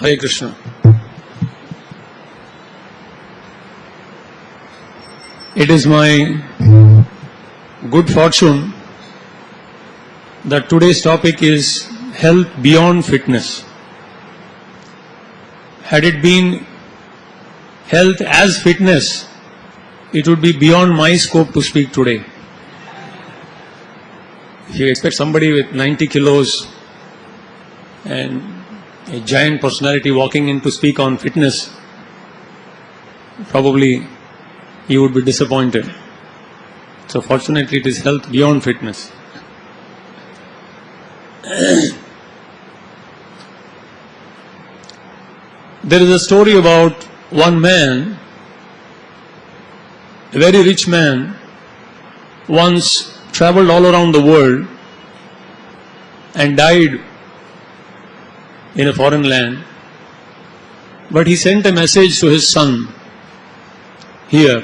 Hare Krishna. It is my good fortune that today's topic is health beyond fitness. Had it been health as fitness, it would be beyond my scope to speak today. If you expect somebody with 90 kilos and a giant personality walking in to speak on fitness, probably you would be disappointed. So fortunately it is health beyond fitness. There is a story about one man, a very rich man, once traveled all around the world and died in a foreign land, but he sent a message to his son here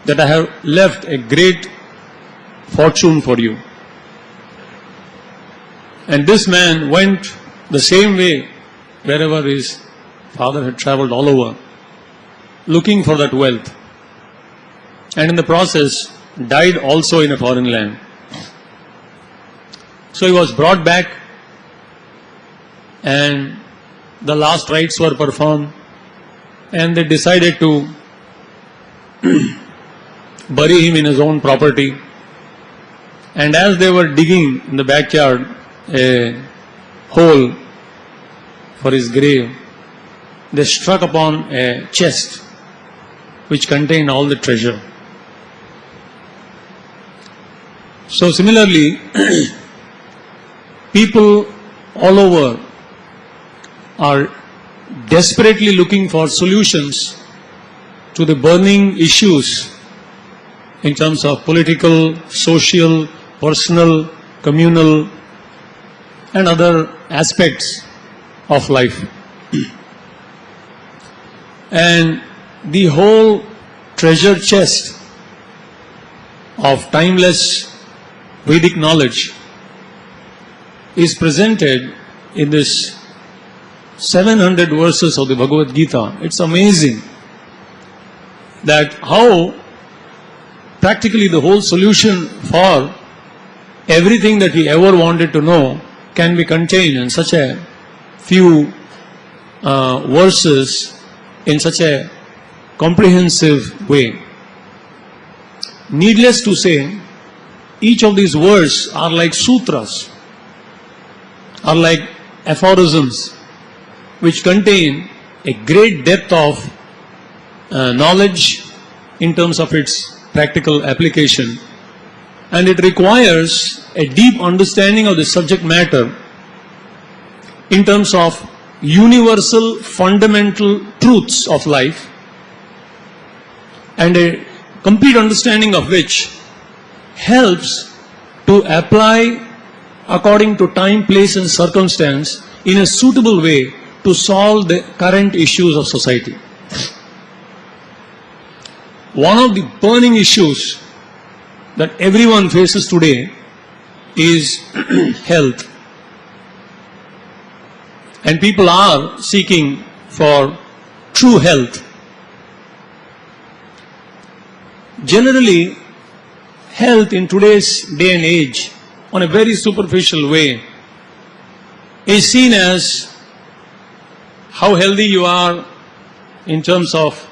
that I have left a great fortune for you. And this man went the same way wherever his father had traveled all over, looking for that wealth, and in the process died also in a foreign land. So he was brought back and the last rites were performed, and they decided to bury him in his own property. And as they were digging in the backyard a hole for his grave, they struck upon a chest which contained all the treasure. So similarly, people all over are desperately looking for solutions to the burning issues in terms of political, social, personal, communal, and other aspects of life. And the whole treasure chest of timeless Vedic knowledge is presented in this 700 verses of the Bhagavad Gita. It's amazing that how practically the whole solution for everything that we ever wanted to know can be contained in such a few verses in such a comprehensive way. Needless to say, each of these words are like sutras, are like aphorisms, which contain a great depth of knowledge in terms of its practical application, and it requires a deep understanding of the subject matter in terms of universal fundamental truths of life, and a complete understanding of which helps to apply according to time, place and circumstance in a suitable way to solve the current issues of society. One of the burning issues that everyone faces today is health. And people are seeking for true health. Generally, health in today's day and age, on a very superficial way, is seen as how healthy you are in terms of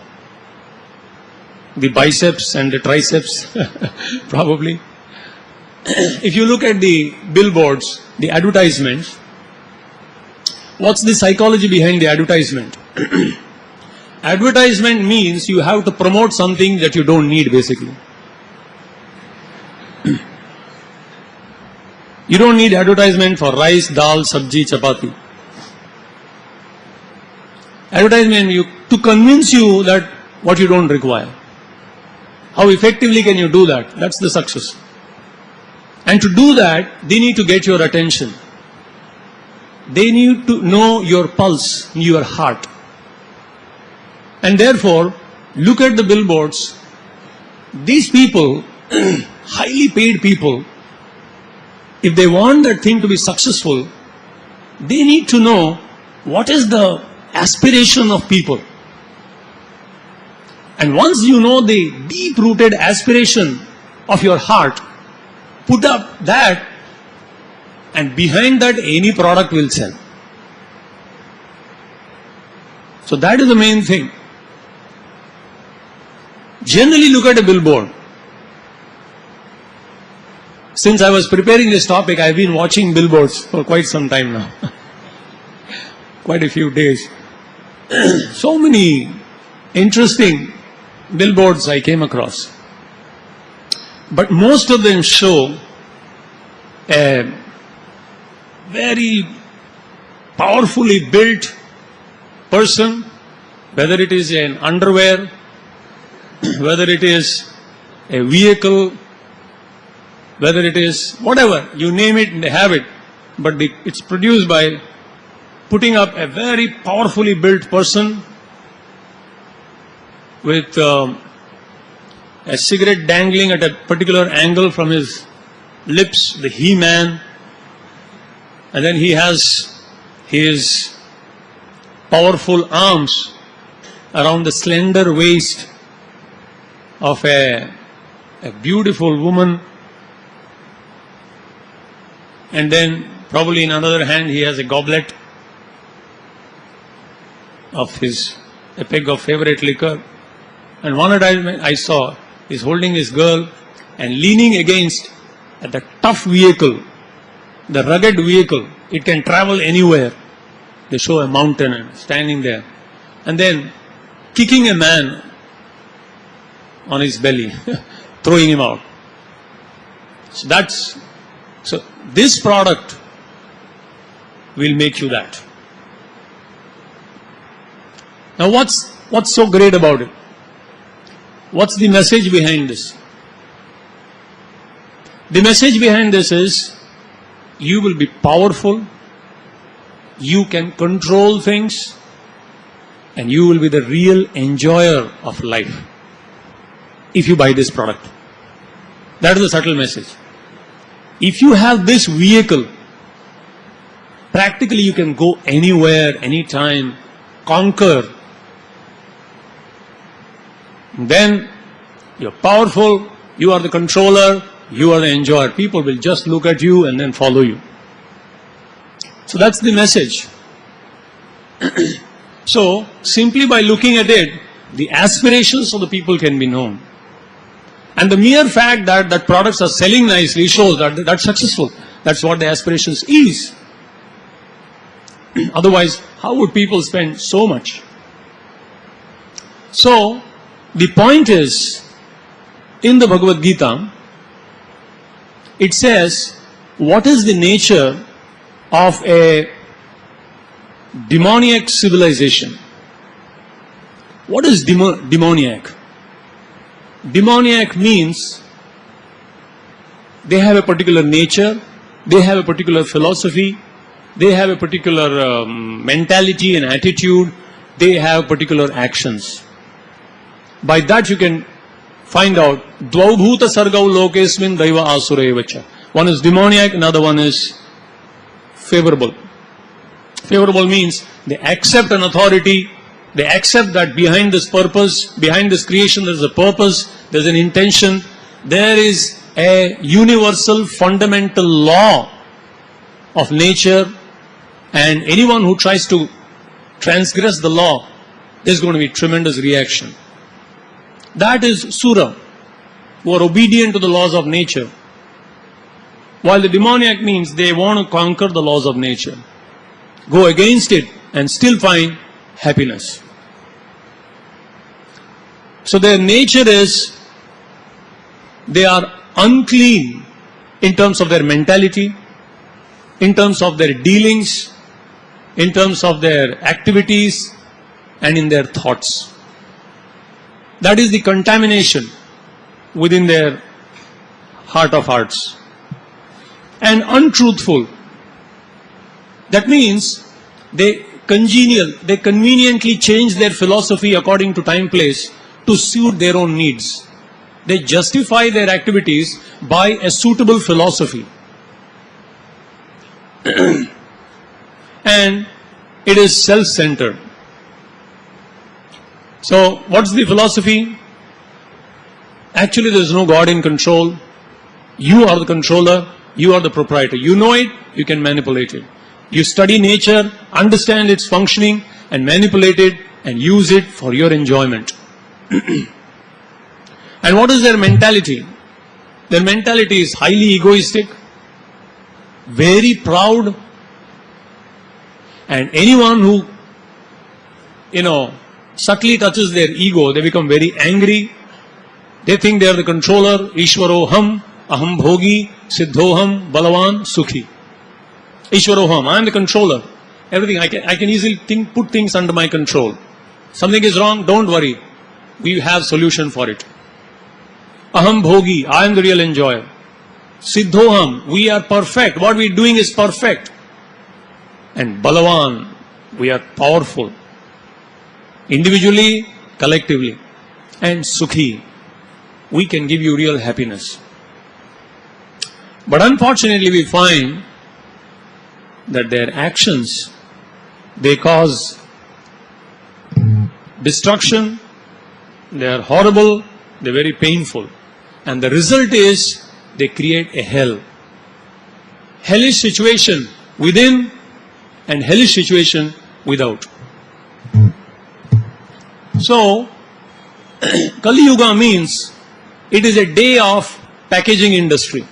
the biceps and the triceps, probably. If you look at the billboards, the advertisements, what's the psychology behind the advertisement? Advertisement means you have to promote something that you don't need, basically. You don't need advertisement for rice, dal, sabji, chapati. Advertisement to convince you that what you don't require. How effectively can you do that? That's the success. And to do that, they need to get your attention. They need to know your pulse, your heart. And therefore, look at the billboards. These people, highly paid people, if they want that thing to be successful, they need to know what is the aspiration of people. And once you know the deep-rooted aspiration of your heart, put up that, and behind that any product will sell. So that is the main thing. Generally look at a billboard. Since I was preparing this topic, I have been watching billboards for quite some time now. Quite a few days. So many interesting billboards I came across. But most of them show a very powerfully built person, whether it is an underwear, whether it is a vehicle, whether it is whatever, you name it, they have it. But it's produced by putting up a very powerfully built person with a cigarette dangling at a particular angle from his lips, the He-Man, and then he has his powerful arms around the slender waist of a beautiful woman, and then probably in another hand he has a goblet of a peg of favorite liquor. And one advertisement I saw is holding his girl and leaning against the tough vehicle, the rugged vehicle. It can travel anywhere. They show a mountain and standing there, and then kicking a man on his belly, throwing him out. So this product will make you that. Now what's so great about it? What's the message behind this? The message behind this is, you will be powerful, you can control things, and you will be the real enjoyer of life if you buy this product. That is the subtle message. If you have this vehicle, practically you can go anywhere, anytime, conquer. Then you're powerful, you are the controller, you are the enjoyer. People will just look at you and then follow you. So that's the message. So simply by looking at it, the aspirations of the people can be known. And the mere fact that products are selling nicely shows that that's successful. That's what the aspirations is. Otherwise, how would people spend so much? So, the point is, in the Bhagavad Gita, it says, what is the nature of a demoniac civilization? What is demoniac? Demoniac means they have a particular nature, they have a particular philosophy, they have a particular mentality and attitude, they have particular actions. By that you can find out, Dvaubhuta sargau lokesmin daiva asura evacha. One is demoniac, another one is favorable. Favorable means they accept an authority, they accept that behind this purpose, behind this creation there is a purpose, there is an intention, there is a universal fundamental law of nature, and anyone who tries to transgress the law, there is going to be tremendous reaction. That is Sura, who are obedient to the laws of nature. While the demoniac means they want to conquer the laws of nature, go against it and still find happiness. So their nature is, they are unclean in terms of their mentality, in terms of their dealings, in terms of their activities, and in their thoughts. That is the contamination within their heart of hearts. And untruthful. That means they conveniently change their philosophy according to time, place to suit their own needs. They justify their activities by a suitable philosophy. it is self-centered. So, what's the philosophy? Actually, there is no God in control. You are the controller. You are the proprietor. You know it, you can manipulate it. You study nature, understand its functioning, and manipulate it and use it for your enjoyment. And what is their mentality? Their mentality is highly egoistic, very proud, and anyone who, subtly touches their ego, they become very angry. They think they are the controller. Ishwaroham, aham bhogi, siddhoham, balavan, sukhi. Ishwaroham, I am the controller. Everything, I can easily put things under my control. Something is wrong, don't worry. We have solution for it. Aham bhogi, I am the real enjoyer. Siddhoham, we are perfect. What we are doing is perfect. And balavan, we are powerful. Individually, collectively. And sukhi, we can give you real happiness. But unfortunately, we find that their actions, they cause destruction, they are horrible, they are very painful. And the result is, they create a hell. Hellish situation within and hellish situation without. So, Kali Yuga means it is a day of packaging industry.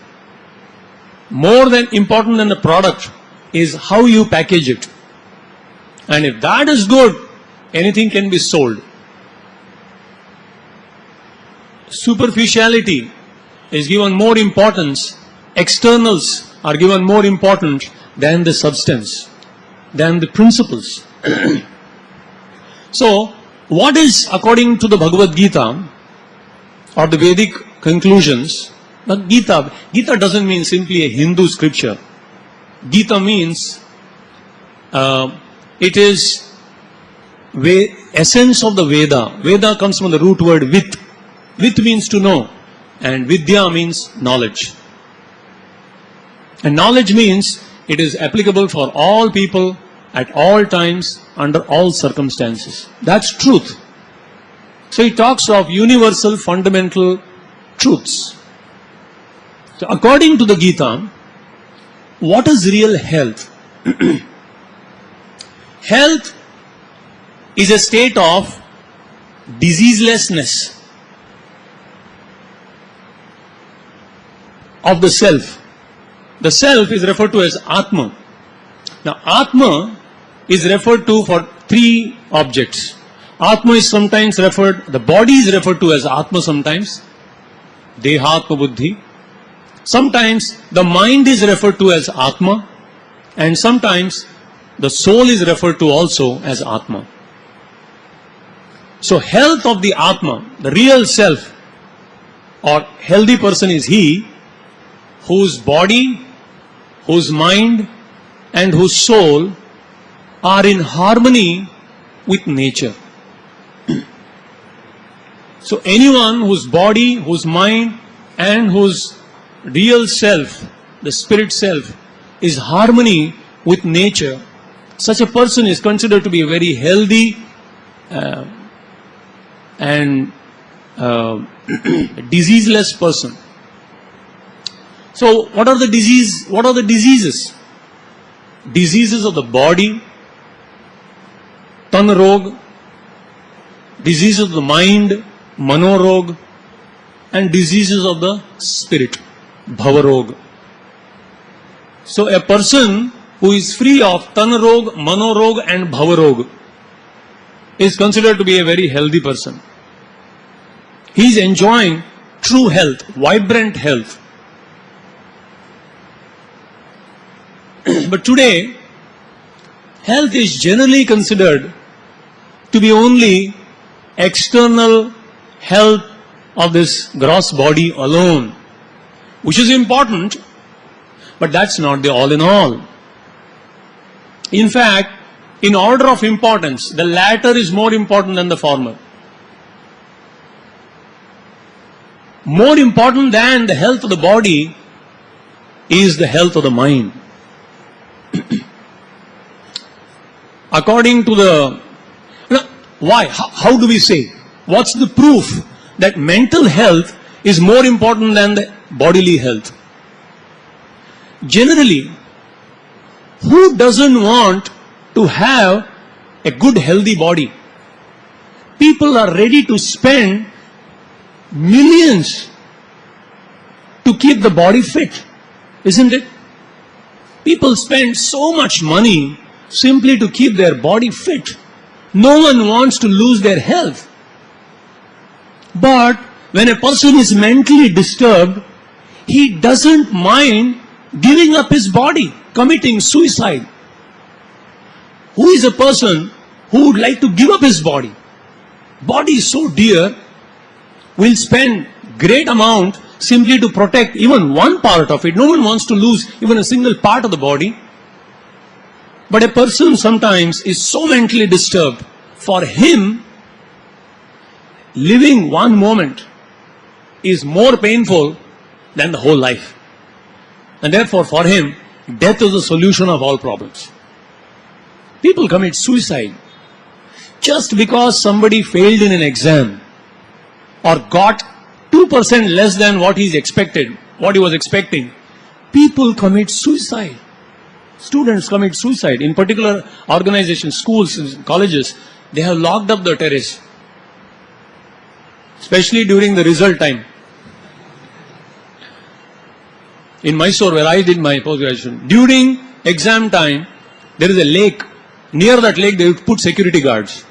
More than important than the product is how you package it. And if that is good, anything can be sold. Superficiality is given more importance. Externals are given more importance than the substance, than the principles. So, what is, according to the Bhagavad Gita or the Vedic conclusions, but Gita doesn't mean simply a Hindu scripture. Gita means it is essence of the Veda. Veda comes from the root word vit. Vit means to know, and Vidya means knowledge. And knowledge means it is applicable for all people at all times under all circumstances. That's truth. So it talks of universal fundamental truths. So according to the Gita, what is real health? Health is a state of diseaselessness of the self. The self is referred to as Atma. Now Atma is referred to for three objects. Atma is sometimes referred, the body is referred to as Atma sometimes, Dehatma Buddhi. Sometimes the mind is referred to as Atma, and sometimes the soul is referred to also as Atma. So health of the Atma, the real self or healthy person is he whose body, whose mind and whose soul are in harmony with nature. So anyone whose body, whose mind and whose real self, the spirit self, is harmony with nature, such a person is considered to be a very healthy and diseaseless person. So what are the diseases? Diseases of the body, tan rog, diseases of the mind, manorog, and diseases of the spirit, bhavarog. So a person who is free of tan rog, manorog and bhavarog is considered to be a very healthy person. He is enjoying true health, vibrant health. But today, health is generally considered to be only external health of this gross body alone, which is important, but that's not the all in all. In fact, in order of importance, the latter is more important than the former. More important than the health of the body is the health of the mind. according to the... Why? How do we say? What's the proof that mental health is more important than the bodily health? Generally, who doesn't want to have a good healthy body? People are ready to spend millions to keep the body fit, isn't it? People spend so much money simply to keep their body fit. No one wants to lose their health. But when a person is mentally disturbed, he doesn't mind giving up his body, committing suicide. Who is a person who would like to give up his body? Body is so dear, will spend great amount simply to protect even one part of it. No one wants to lose even a single part of the body. But a person sometimes is so mentally disturbed, for him, living one moment is more painful than the whole life. And therefore, for him, death is the solution of all problems. People commit suicide just because somebody failed in an exam or got 2% less than what he was expecting. People commit suicide. Students commit suicide. In particular organizations, schools, colleges, they have locked up the terrace, especially during the result time. In Mysore, where I did my post-graduation, during exam time, there is a lake. Near that lake, they would put security guards.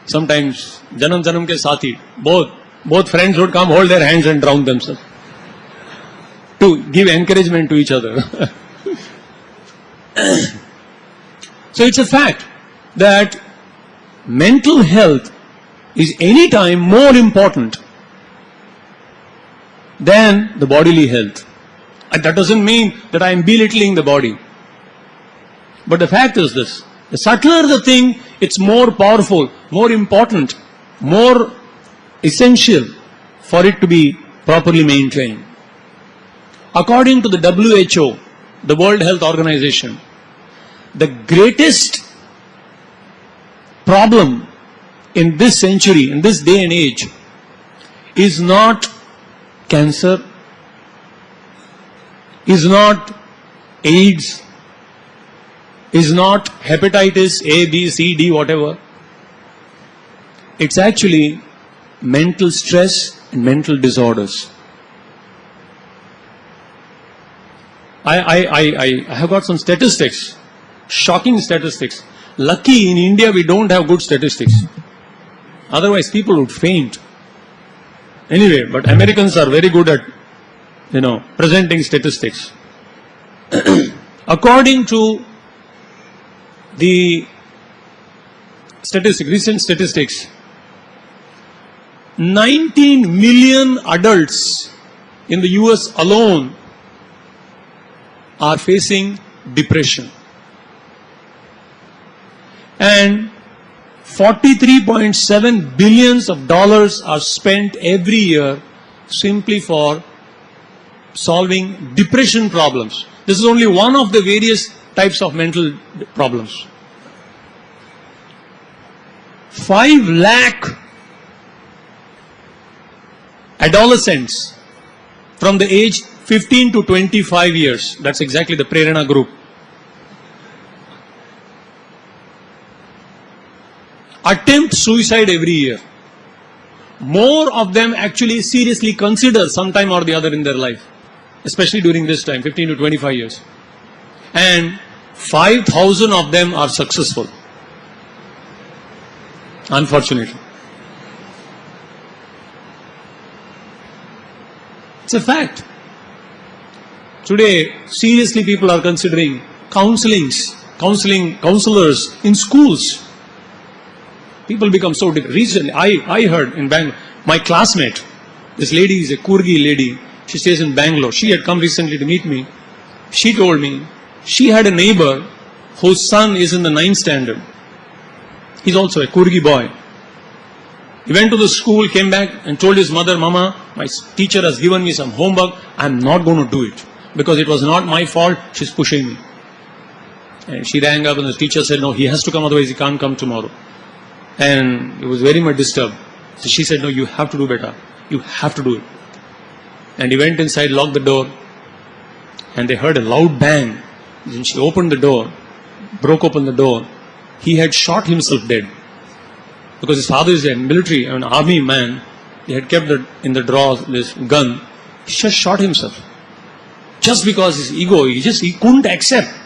Sometimes, janam ke saathi, both friends would come, hold their hands and drown themselves to give encouragement to each other. So it's a fact that mental health is any time more important than the bodily health. And that doesn't mean that I am belittling the body. But the fact is this: the subtler the thing, it's more powerful, more important, more essential for it to be properly maintained. According to the WHO, the World Health Organization, the greatest problem in this century, in this day and age, is not cancer, is not AIDS, is not hepatitis A, B, C, D, whatever. It's actually mental stress and mental disorders. I have got some statistics, shocking statistics. Lucky in India we don't have good statistics. Otherwise people would faint. Anyway, but Americans are very good at, presenting statistics. According to the recent statistics, 19 million adults in the US alone are facing depression. And $43.7 billion are spent every year simply for solving depression problems. This is only one of the various types of mental problems. 5 lakh adolescents from the age 15 to 25 years, that's exactly the PRERANA group, attempt suicide every year. More of them actually seriously consider sometime or the other in their life, especially during this time, 15 to 25 years. And 5,000 of them are successful, unfortunately. It's a fact. Today, seriously people are considering counselors in schools. People become so different. Recently, I heard in Bangalore, my classmate, this lady is a Kurgi lady, she stays in Bangalore. She had come recently to meet me. She told me she had a neighbor whose son is in the 9th standard. He's also a Kurgi boy. He went to the school, came back and told his mother, Mama, my teacher has given me some homework. I'm not going to do it because it was not my fault. She's pushing me. And she rang up and the teacher said, no, he has to come, otherwise he can't come tomorrow. And he was very much disturbed. So she said, no, you have to do better. You have to do it. And he went inside, locked the door, and they heard a loud bang. Then she opened the door, broke open the door. He had shot himself dead. Because his father is a military, an army man. He had kept in the drawer this gun. He just shot himself. Just because his ego, he couldn't accept.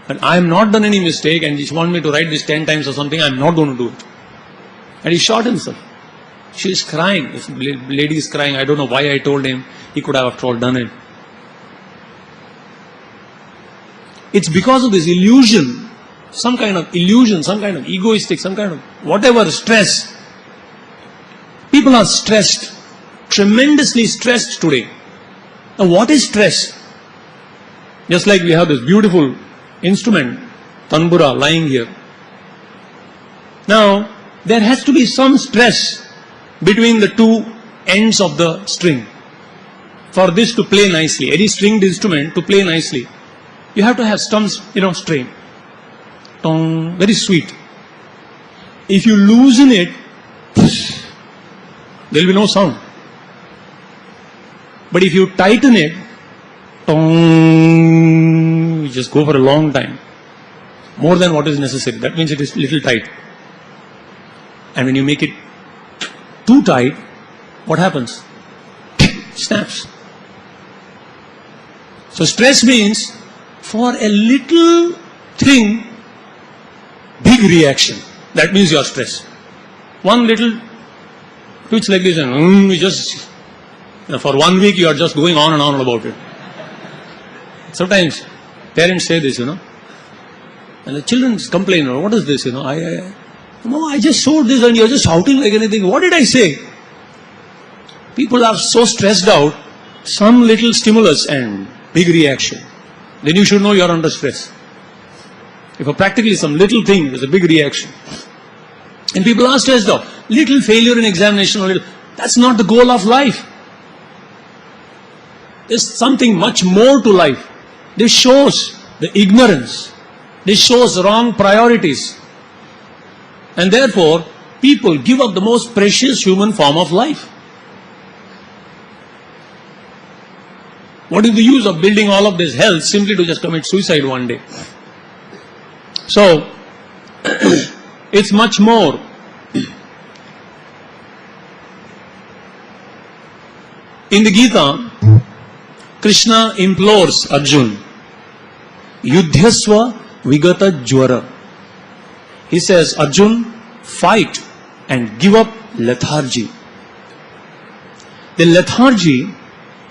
And I have not done any mistake and you want me to write this 10 times or something, I am not going to do it. And he shot himself. She is crying. This lady is crying. I don't know why I told him. He could have after all done it. It's because of this illusion, some kind of illusion, some kind of egoistic, some kind of whatever stress. People are stressed, tremendously stressed today. Now what is stress? Just like we have this beautiful instrument, tanbura, lying here. Now, there has to be some stress between the two ends of the string for this to play nicely. Any stringed instrument to play nicely, you have to have some, strain. Tong, very sweet. If you loosen it, there will be no sound. But if you tighten it, tong, you just go for a long time. More than what is necessary. That means it is little tight. And when you make it too tight, what happens? Snaps. So stress means for a little thing, big reaction. That means you are stressed. One little twitch like this and for 1 week you are just going on and on about it. Sometimes parents say this, and the children complain, what is this, I just showed this and you're just shouting like anything. What did I say? People are so stressed out, some little stimulus and big reaction. Then you should know you're under stress. If practically some little thing is a big reaction. And people are stressed out. Little failure in examination, that's not the goal of life. There's something much more to life. This shows the ignorance. This shows wrong priorities. And therefore, people give up the most precious human form of life. What is the use of building all of this health simply to just commit suicide one day? So, it's much more. In the Gita, Krishna implores Arjun, Yudhyasva Vigata Jwara. He says, Arjun, fight and give up lethargy. The lethargy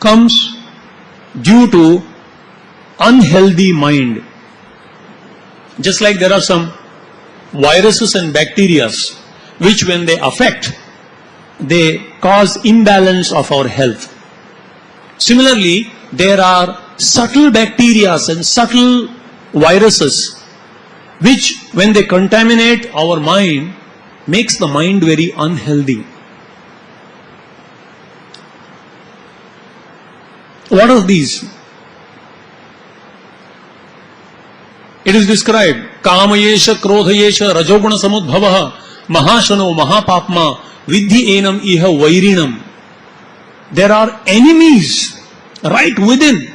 comes due to unhealthy mind. Just like there are some viruses and bacteria which when they affect, they cause imbalance of our health. Similarly, there are subtle bacteria and subtle viruses which when they contaminate our mind, makes the mind very unhealthy. What are these? It is described, Kamayesha, Krodhayesha, Rajoguna Samudbhavaha, Mahashano, Mahapapma, Vidhi Enam Iha Vairinam. There are enemies right within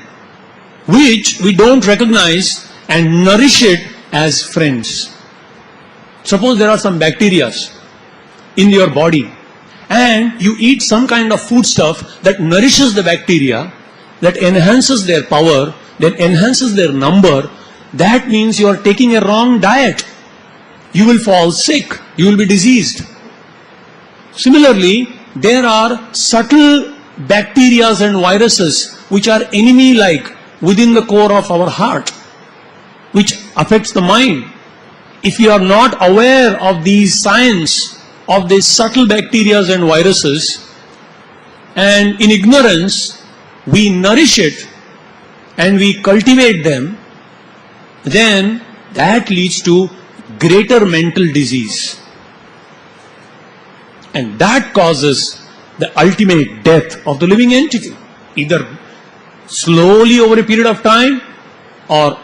which we don't recognize and nourish it as friends. Suppose there are some bacteria in your body and you eat some kind of food stuff that nourishes the bacteria, that enhances their power, that enhances their number. That means you are taking a wrong diet. You will fall sick. You will be diseased. Similarly, there are subtle bacteria and viruses which are enemy-like within the core of our heart, which affects the mind. If you are not aware of these signs of these subtle bacteria and viruses, and in ignorance we nourish it and we cultivate them, then that leads to greater mental disease. And that causes the ultimate death of the living entity. Either slowly over a period of time or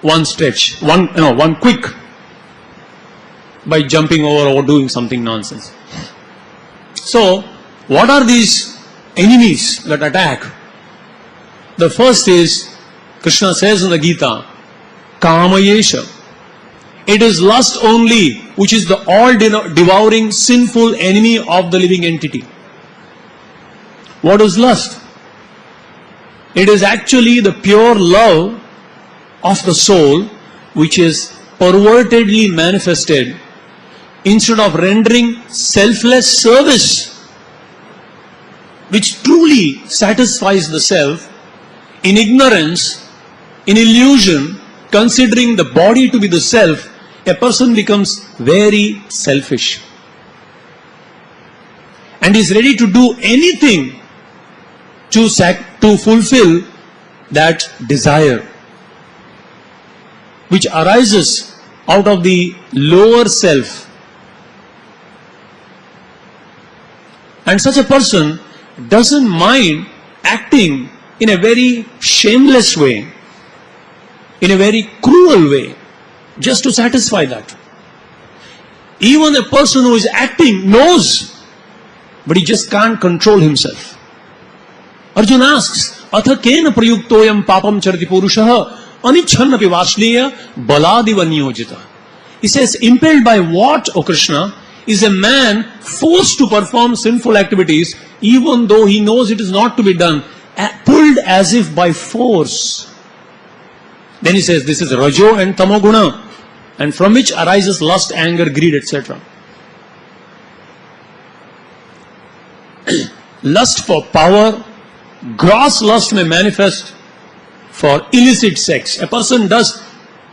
one stretch, one quick, by jumping over or doing something nonsense. So, what are these enemies that attack? The first is, Krishna says in the Gita, Kamayesha. It is lust only which is the all-devouring sinful enemy of the living entity. What is lust? It is actually the pure love of the soul which is pervertedly manifested instead of rendering selfless service, which truly satisfies the self. In ignorance, in illusion, considering the body to be the self, a person becomes very selfish and is ready to do anything to fulfill that desire, which arises out of the lower self. And such a person doesn't mind acting in a very shameless way, in a very cruel way, just to satisfy that. Even a person who is acting knows, but he just can't control himself. Arjuna asks, Atha kena prayuktoyam papam charati purushaha anichannapi vasliya baladiva niyojita. He says, impelled by what, O Krishna, is a man forced to perform sinful activities even though he knows it is not to be done, pulled as if by force. Then he says, this is Rajo and Tamoguna, and from which arises lust, anger, greed, etc. Lust for power, gross lust may manifest for illicit sex. A person does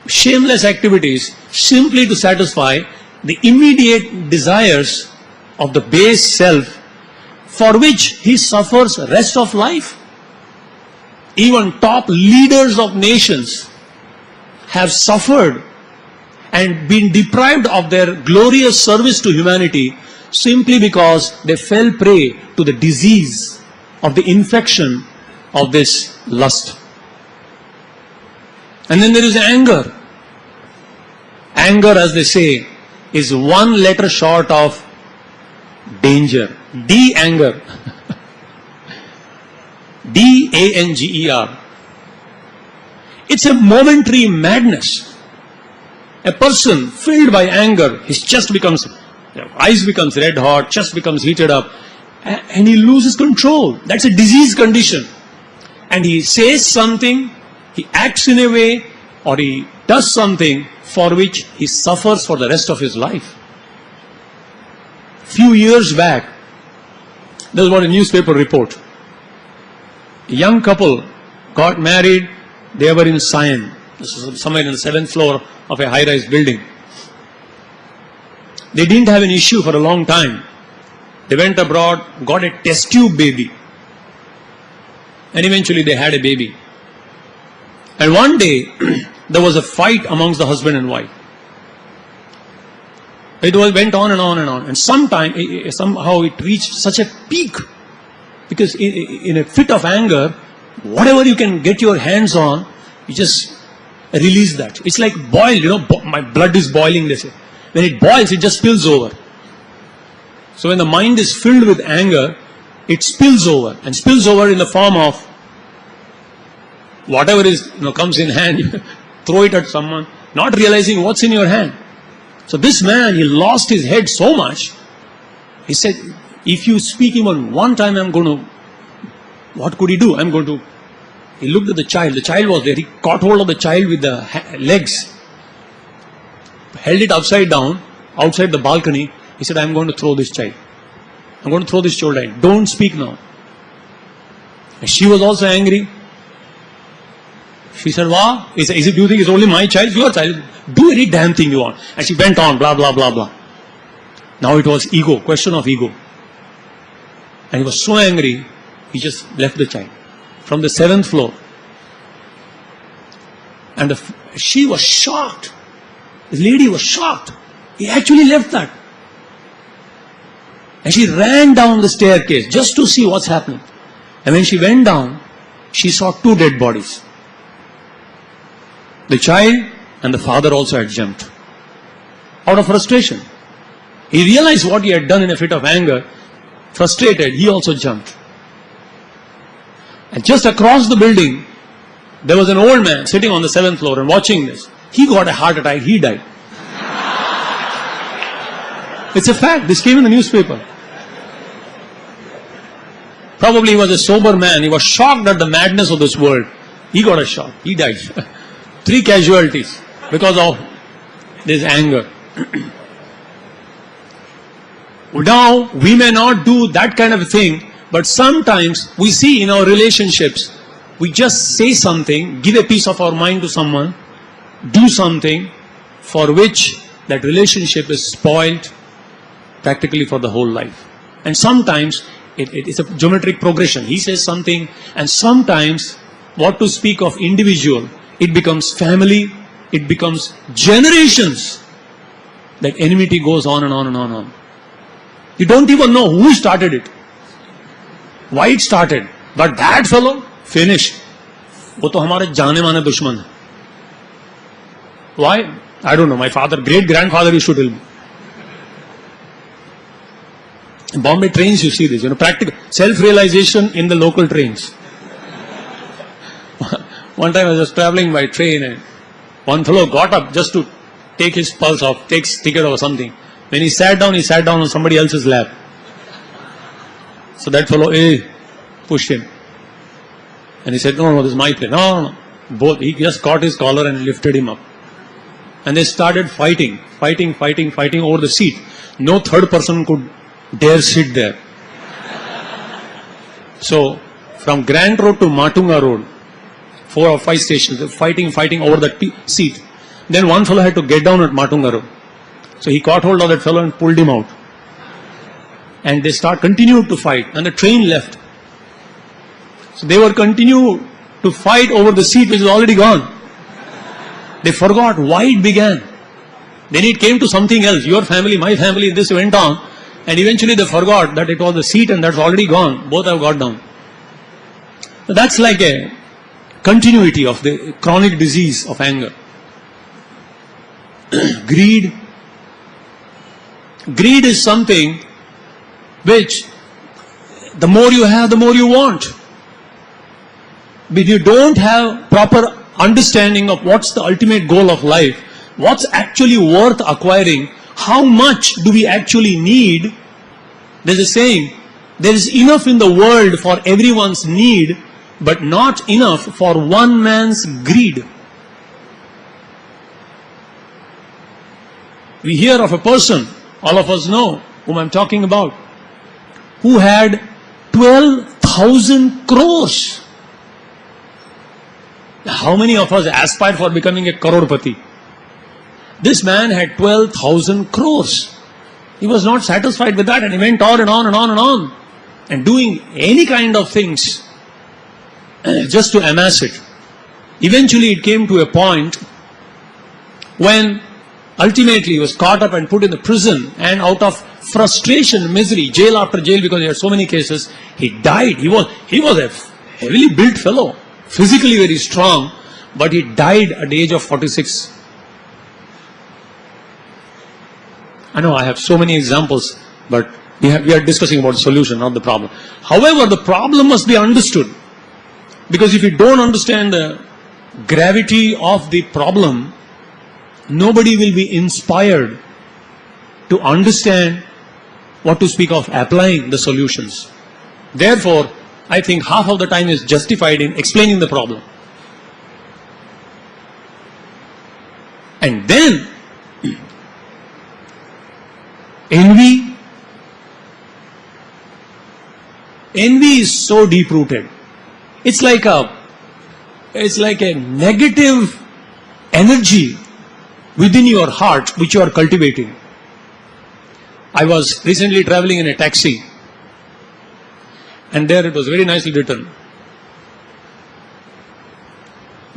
shameless activities simply to satisfy the immediate desires of the base self, for which he suffers rest of life. Even top leaders of nations have suffered and been deprived of their glorious service to humanity simply because they fell prey to the disease of the infection of this lust. And then there is anger. Anger, as they say, is one letter short of danger. D-anger. D-A-N-G-E-R. It's a momentary madness. A person filled by anger, his chest becomes, eyes becomes red hot, chest becomes heated up, and he loses control. That's a disease condition. And he says something, he acts in a way, or he does something for which he suffers for the rest of his life. Few years back, there was a newspaper report. A young couple got married. They were in Siam. This was somewhere in the 7th floor of a high-rise building. They didn't have an issue for a long time. They went abroad, got a test tube baby. And eventually they had a baby. And one day, there was a fight amongst the husband and wife. It went on and on and on. And somehow it reached such a peak. Because in a fit of anger, whatever you can get your hands on, you just release that. It's like boiled, my blood is boiling, they say. When it boils, it just spills over. So when the mind is filled with anger, it spills over. And spills over in the form of whatever is, comes in hand, you throw it at someone, not realizing what's in your hand. So this man, he lost his head so much, he said, if you speak even one time, what could he do? He looked at the child was there, he caught hold of the child with the legs, held it upside down, outside the balcony. He said, I'm going to throw this child. I'm going to throw this child out. Don't speak now. And she was also angry. She said, wow, do you think it's only my child? Your child. Do any damn thing you want. And she went on, blah, blah, blah, blah. Now it was ego, question of ego. And he was so angry, he just left the child from the 7th floor. And she was shocked. The lady was shocked. He actually left that. And she ran down the staircase just to see what's happening. And when she went down, she saw 2 dead bodies. The child and the father also had jumped. Out of frustration. He realized what he had done in a fit of anger. Frustrated, he also jumped. And just across the building, there was an old man sitting on the 7th floor and watching this. He got a heart attack, he died. It's a fact, this came in the newspaper. Probably he was a sober man, he was shocked at the madness of this world. He got a shock, he died. 3 casualties because of this anger. Now, we may not do that kind of thing, but sometimes we see in our relationships, we just say something, give a piece of our mind to someone, do something for which that relationship is spoiled practically for the whole life. And sometimes it's a geometric progression. He says something, and sometimes, what to speak of individual, it becomes family, it becomes generations. That enmity goes on and on and on and on. You don't even know who started it, why it started, but that fellow finished. वो तो हमारे जाने माने दुश्मन है. Why? I don't know. My father, great grandfather used to tell me. In Bombay trains, you see this, practical self-realization in the local trains. One time I was traveling by train and one fellow got up just to take his pulse off, takes ticket or something. When he sat down on somebody else's lap. So that fellow, pushed him. And he said, no, this is my plane. No. Both, he just caught his collar and lifted him up. And they started fighting over the seat. No third person could dare sit there. So, from Grand Road to Matunga Road, 4 or 5 stations, fighting over the seat. Then one fellow had to get down at Matunga Road. So he caught hold of that fellow and pulled him out. And they continued to fight, and the train left. So they were continued to fight over the seat which is already gone. They forgot why it began. Then it came to something else. Your family, my family, this went on. And eventually they forgot that it was the seat and that's already gone. Both have got down. So that's like a continuity of the chronic disease of anger. Greed. Greed is something which the more you have, the more you want. But you don't have proper understanding of what's the ultimate goal of life, what's actually worth acquiring, how much do we actually need. There's a saying, there is enough in the world for everyone's need, but not enough for one man's greed. We hear of a person, all of us know whom I'm talking about, who had 12,000 crores. How many of us aspire for becoming a crorepati? This man had 12,000 crores. He was not satisfied with that and he went on and on and on and on and doing any kind of things just to amass it. Eventually it came to a point when ultimately he was caught up and put in the prison, and out of frustration, misery, jail after jail, because he had so many cases, he died. He was a heavily built fellow, physically very strong, but he died at the age of 46. I know I have so many examples, but we are discussing about the solution, not the problem. However, the problem must be understood, because if you don't understand the gravity of the problem, nobody will be inspired to understand what to speak of applying the solutions. Therefore, I think half of the time is justified in explaining the problem. And then, envy is so deep-rooted. It's like a negative energy within your heart which you are cultivating. I was recently traveling in a taxi, and there it was very nicely written,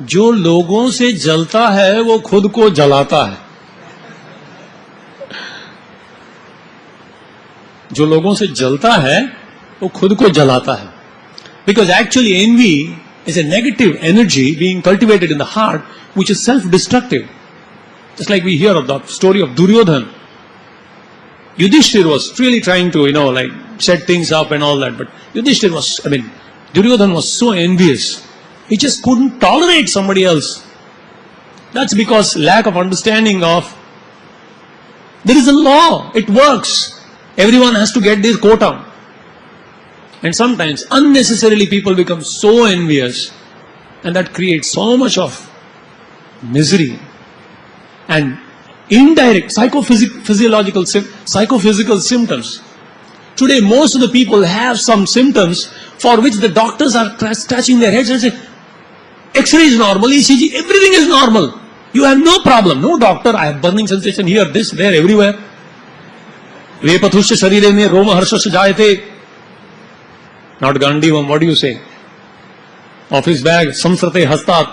जो लोगों से जलता है वो खुद को जलाता है. जो लोगों से जलता है वो खुद को जलाता है. Because actually envy is a negative energy being cultivated in the heart which is self-destructive. Just like we hear of the story of Duryodhan. Yudhishthir was really trying to, set things up and all that. But Duryodhan was so envious. He just couldn't tolerate somebody else. That's because lack of understanding of, there is a law, it works. Everyone has to get their quota. And sometimes unnecessarily people become so envious, and that creates so much of misery and indirect psychophysical symptoms. Today most of the people have some symptoms for which the doctors are scratching their heads and say, X-ray is normal, ECG, everything is normal. You have no problem. No doctor, I have burning sensation here, this, there, everywhere. Vepatushya sharire me roma harshasya jayate. Not Gandivam, what do you say? Office bag, samsrate hastat,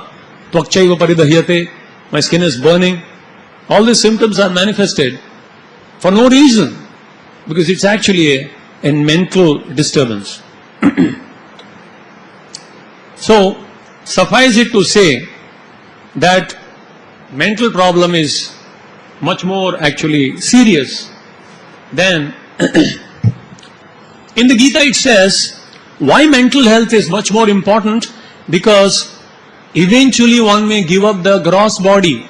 tvakchaiva paridahyate. My skin is burning. All these symptoms are manifested for no reason, because it's actually a mental disturbance. So, suffice it to say that mental problem is much more actually serious than in the Gita it says, why mental health is much more important? Because eventually one may give up the gross body,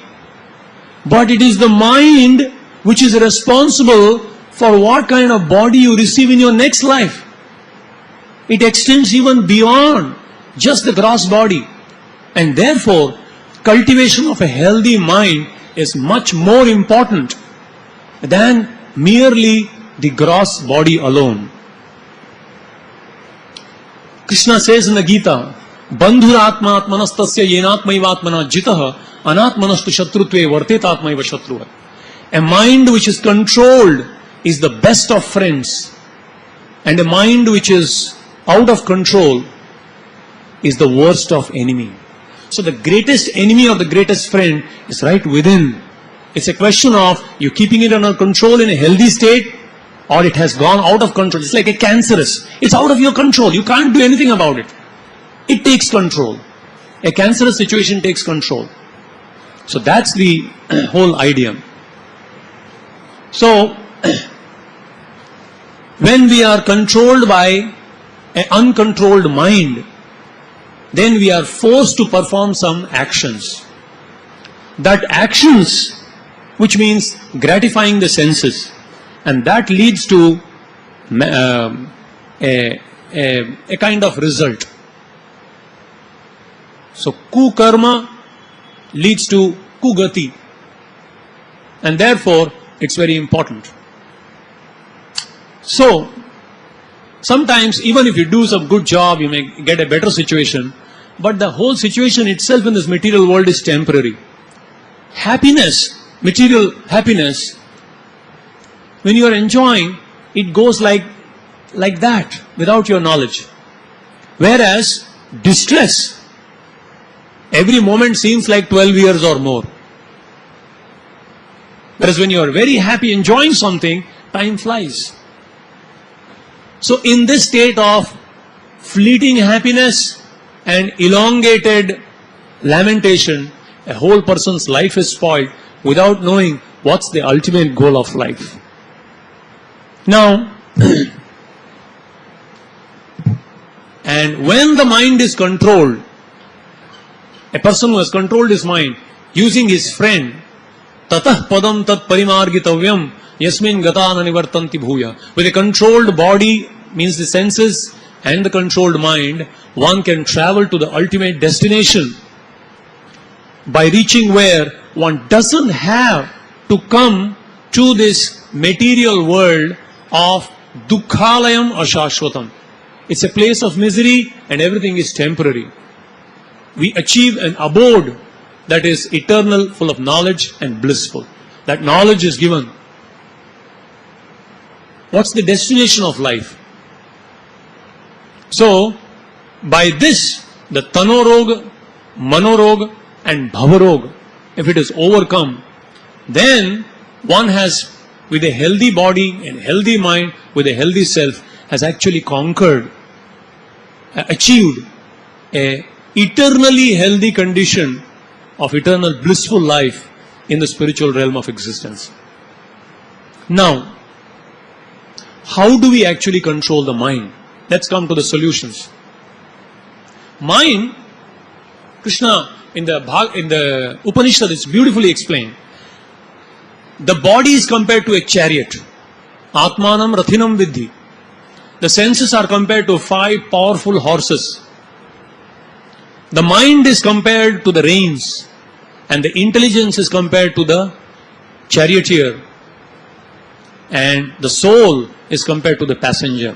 but it is the mind which is responsible for what kind of body you receive in your next life. It extends even beyond just the gross body, and therefore cultivation of a healthy mind is much more important than merely the gross body alone. Krishna says in the Gita, Bandhuratma atmanastasya yenatmaivatmana jitah anatmanastu shatrutve vartetatmaiva shatruva. A mind which is controlled is the best of friends, and a mind which is out of control is the worst of enemy. So the greatest enemy of the greatest friend is right within. It's a question of you keeping it under control in a healthy state, or it has gone out of control. It's like a cancerous. It's out of your control. You can't do anything about it. It takes control. A cancerous situation takes control. So that's the whole idea. So, when we are controlled by an uncontrolled mind, then we are forced to perform some actions. That actions, which means gratifying the senses, and that leads to a kind of result. So kukarma leads to kugati, and therefore it's very important. So sometimes even if you do some good job, you may get a better situation, but the whole situation itself in this material world is temporary. Happiness, material happiness, when you are enjoying, it goes like that without your knowledge. Whereas distress, every moment seems like 12 years or more. Whereas when you are very happy enjoying something, time flies. So in this state of fleeting happiness and elongated lamentation, a whole person's life is spoiled without knowing what's the ultimate goal of life. Now, and when the mind is controlled, a person who has controlled his mind using his friend, tatah padam tat parimargitavyam yasmin gatana nivartanti bhuya. With a controlled body, means the senses and the controlled mind, one can travel to the ultimate destination by reaching where one doesn't have to come to this material world of dukkhalayam ashashvatam. It's a place of misery and everything is temporary. We achieve an abode that is eternal, full of knowledge and blissful. That knowledge is given. What's the destination of life? So, by this, the tanorog, manorog and bhavarog, if it is overcome, then one has, with a healthy body and healthy mind, with a healthy self, has actually conquered, achieved a eternally healthy condition of eternal blissful life in the spiritual realm of existence. Now, how do we actually control the mind? Let's come to the solutions. Mind, Krishna in the Upanishad is beautifully explained. The body is compared to a chariot. Atmanam rathinam vidhi. The senses are compared to 5 powerful horses. The mind is compared to the reins, and the intelligence is compared to the charioteer, and the soul is compared to the passenger.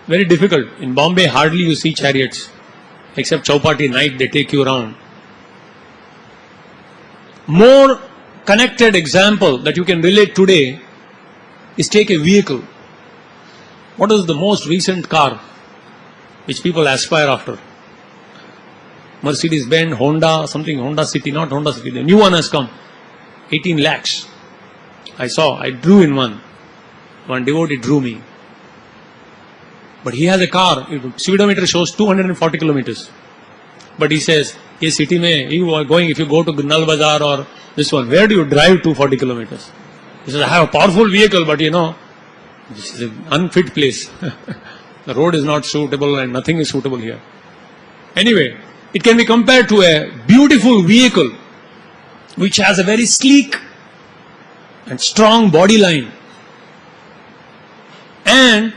Very difficult. In Bombay, hardly you see chariots, except Chowpatty night they take you around. More connected example that you can relate today is take a vehicle. What is the most recent car which people aspire after? Mercedes Benz, Honda, something, Honda City, not Honda City. The new one has come. 18 lakhs. I drew in one. One devotee drew me. But he has a car, speedometer shows 240 kilometers. But he says, yes, city mein, you are going, if you go to Nal Bazaar or this one, where do you drive 240 kilometers? He says, I have a powerful vehicle, but this is an unfit place. The road is not suitable and nothing is suitable here. Anyway, it can be compared to a beautiful vehicle which has a very sleek and strong body line. And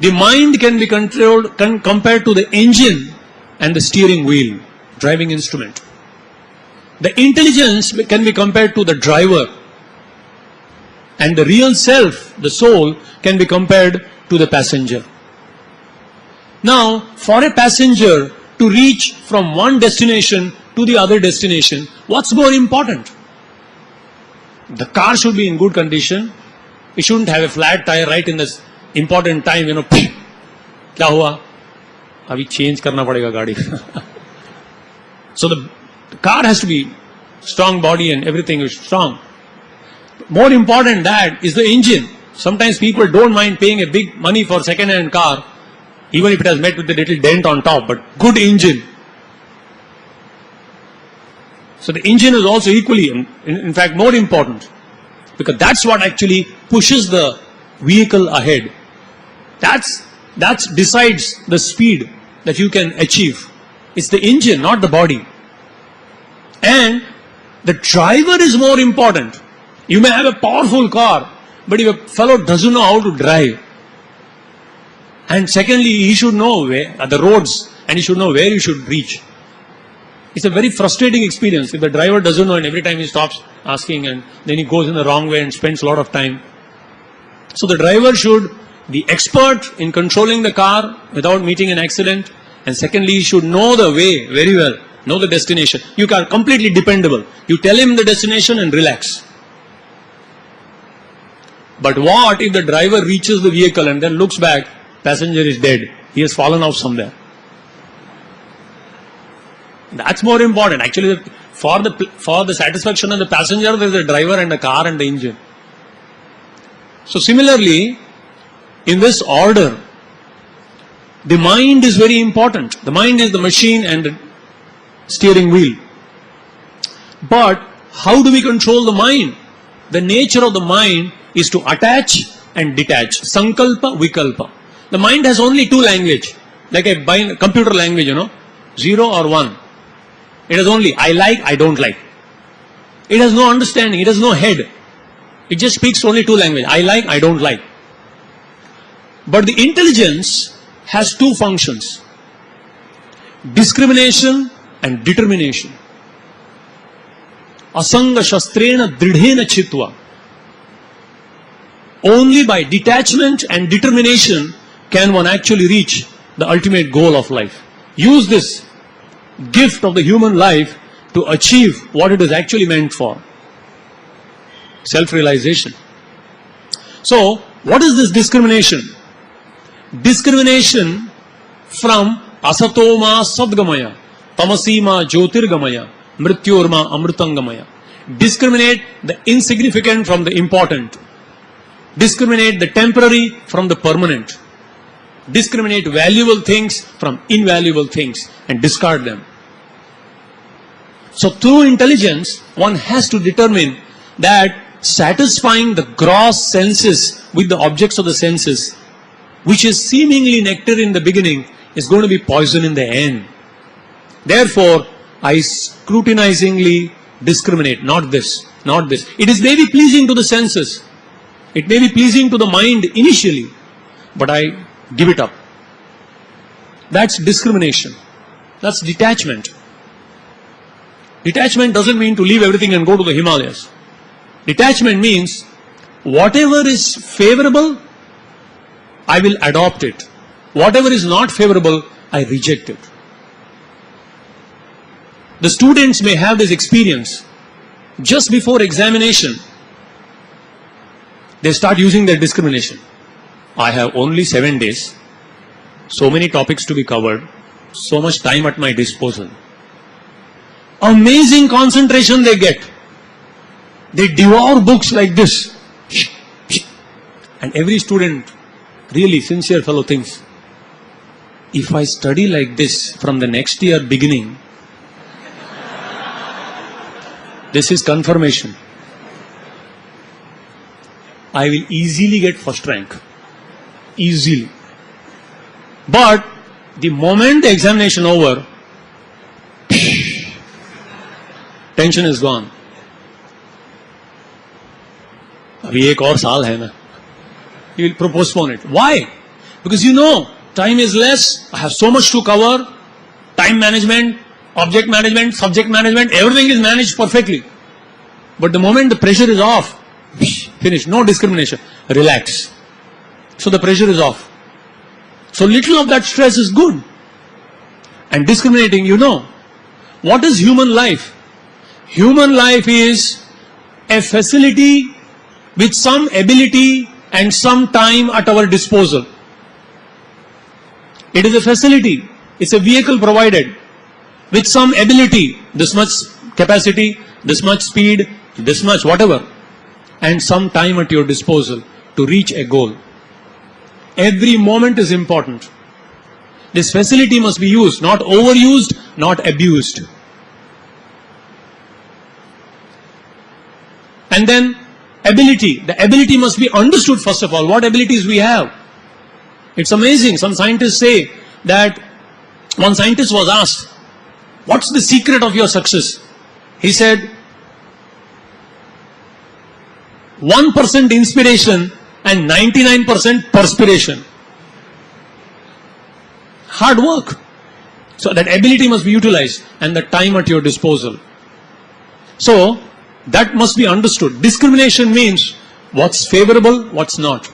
the mind can be compared to the engine and the steering wheel, driving instrument. The intelligence can be compared to the driver. And the real self, the soul, can be compared to the passenger. Now, for a passenger to reach from one destination to the other destination, what's more important? The car should be in good condition. It shouldn't have a flat tire right in this important time, क्या हुआ? अभी change करना पड़ेगा गाड़ी. So the car has to be strong body and everything is strong. More important that is the engine. Sometimes people don't mind paying a big money for second-hand car, even if it has met with a little dent on top, but good engine. So the engine is also equally, in fact, more important, because that's what actually pushes the vehicle ahead. That decides the speed that you can achieve. It's the engine, not the body. And the driver is more important. You may have a powerful car, but if a fellow doesn't know how to drive, and secondly, he should know the roads, and he should know where you should reach. It's a very frustrating experience if the driver doesn't know, and every time he stops asking, and then he goes in the wrong way and spends a lot of time. So the driver should be expert in controlling the car without meeting an accident, and secondly, he should know the way very well, know the destination. You are completely dependable. You tell him the destination and relax. But what if the driver reaches the vehicle and then looks back, passenger is dead, he has fallen off somewhere? That's more important. Actually, for the satisfaction of the passenger, there is the driver and the car and the engine. So similarly, in this order, the mind is very important. The mind is the machine and the steering wheel. But how do we control the mind? The nature of the mind is to attach and detach. Sankalpa, Vikalpa. The mind has only two language, like a computer language, 0 or 1. It has only I like, I don't like. It has no understanding, it has no head. It just speaks only two languages, I like, I don't like. But the intelligence has two functions: discrimination and determination. Asanga shastrena dridhena chitva. Only by detachment and determination can one actually reach the ultimate goal of life. Use this gift of the human life to achieve what it is actually meant for. Self-realization. So, what is this discrimination? Discrimination from asatoma sadgamaya, tamasima jyotirgamaya, mrityorma amrutangamaya. Discriminate the insignificant from the important. Discriminate the temporary from the permanent. Discriminate valuable things from invaluable things and discard them. So through intelligence, one has to determine that satisfying the gross senses with the objects of the senses, which is seemingly nectar in the beginning, is going to be poison in the end. Therefore, I scrutinizingly discriminate, not this, not this. It is maybe pleasing to the senses, it may be pleasing to the mind initially, but I give it up. That's discrimination. That's detachment. Detachment doesn't mean to leave everything and go to the Himalayas. Detachment means whatever is favorable, I will adopt it. Whatever is not favorable, I reject it. The students may have this experience. Just before examination, they start using their discrimination. I have only 7 days, so many topics to be covered, so much time at my disposal. Amazing concentration they get. They devour books like this. And every student, really sincere fellow, thinks, if I study like this from the next year beginning, this is confirmation. I will easily get first rank. Easily. But the moment the examination over, tension is gone. अभी एक और साल है ना. You will postpone it. Why? Because you know, time is less, I have so much to cover, time management, object management, subject management, everything is managed perfectly. But the moment the pressure is off, finish, no discrimination, relax. So the pressure is off. So little of that stress is good. And discriminating, you know, what is human life? Human life is a facility with some ability and some time at our disposal. It is a facility, it's a vehicle provided with some ability, this much capacity, this much speed, this much whatever, and some time at your disposal to reach a goal. Every moment is important. This facility must be used, not overused, not abused. And then ability. The ability must be understood first of all. What abilities we have? It's amazing. Some scientists say that one scientist was asked, what's the secret of your success? He said, 1% inspiration and 99% perspiration. Hard work. So that ability must be utilized and the time at your disposal. So that must be understood. Discrimination means what's favorable, what's not.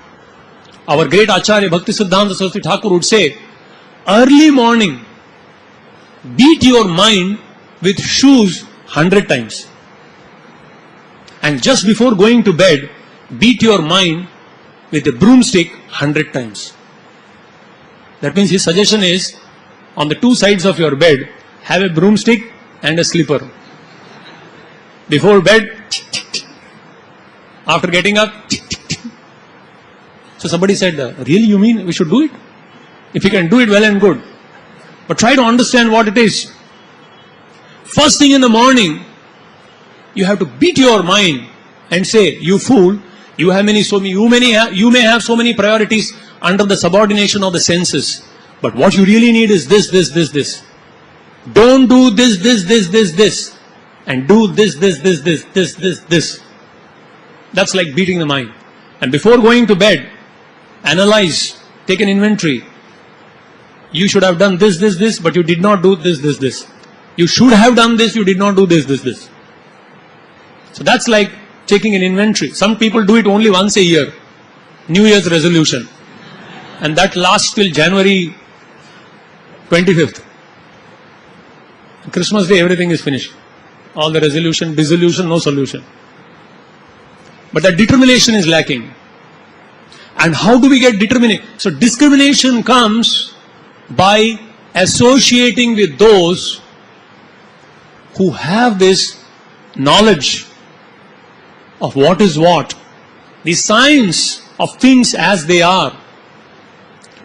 Our great Acharya Bhakti Siddhanta Saraswati Thakur would say, early morning, beat your mind with shoes 100 times. And just before going to bed, beat your mind with a broomstick 100 times. That means his suggestion is, on the two sides of your bed, have a broomstick and a slipper. Before bed, after getting up. So somebody said, really you mean we should do it? If you can do it, well and good. But try to understand what it is. First thing in the morning, you have to beat your mind and say, you fool, you may have so many priorities under the subordination of the senses. But what you really need is this. Don't do this. And do this. That's like beating the mind. And before going to bed, analyze, take an inventory. You should have done this, but you did not do this. You should have done this, you did not do this. So that's like taking an inventory. Some people do it only once a year. New Year's resolution. And that lasts till January 25th. Christmas Day, everything is finished. All the resolution, dissolution, no solution. But that determination is lacking. And how do we get determination? So discrimination comes by associating with those who have this knowledge of what is what, the science of things as they are,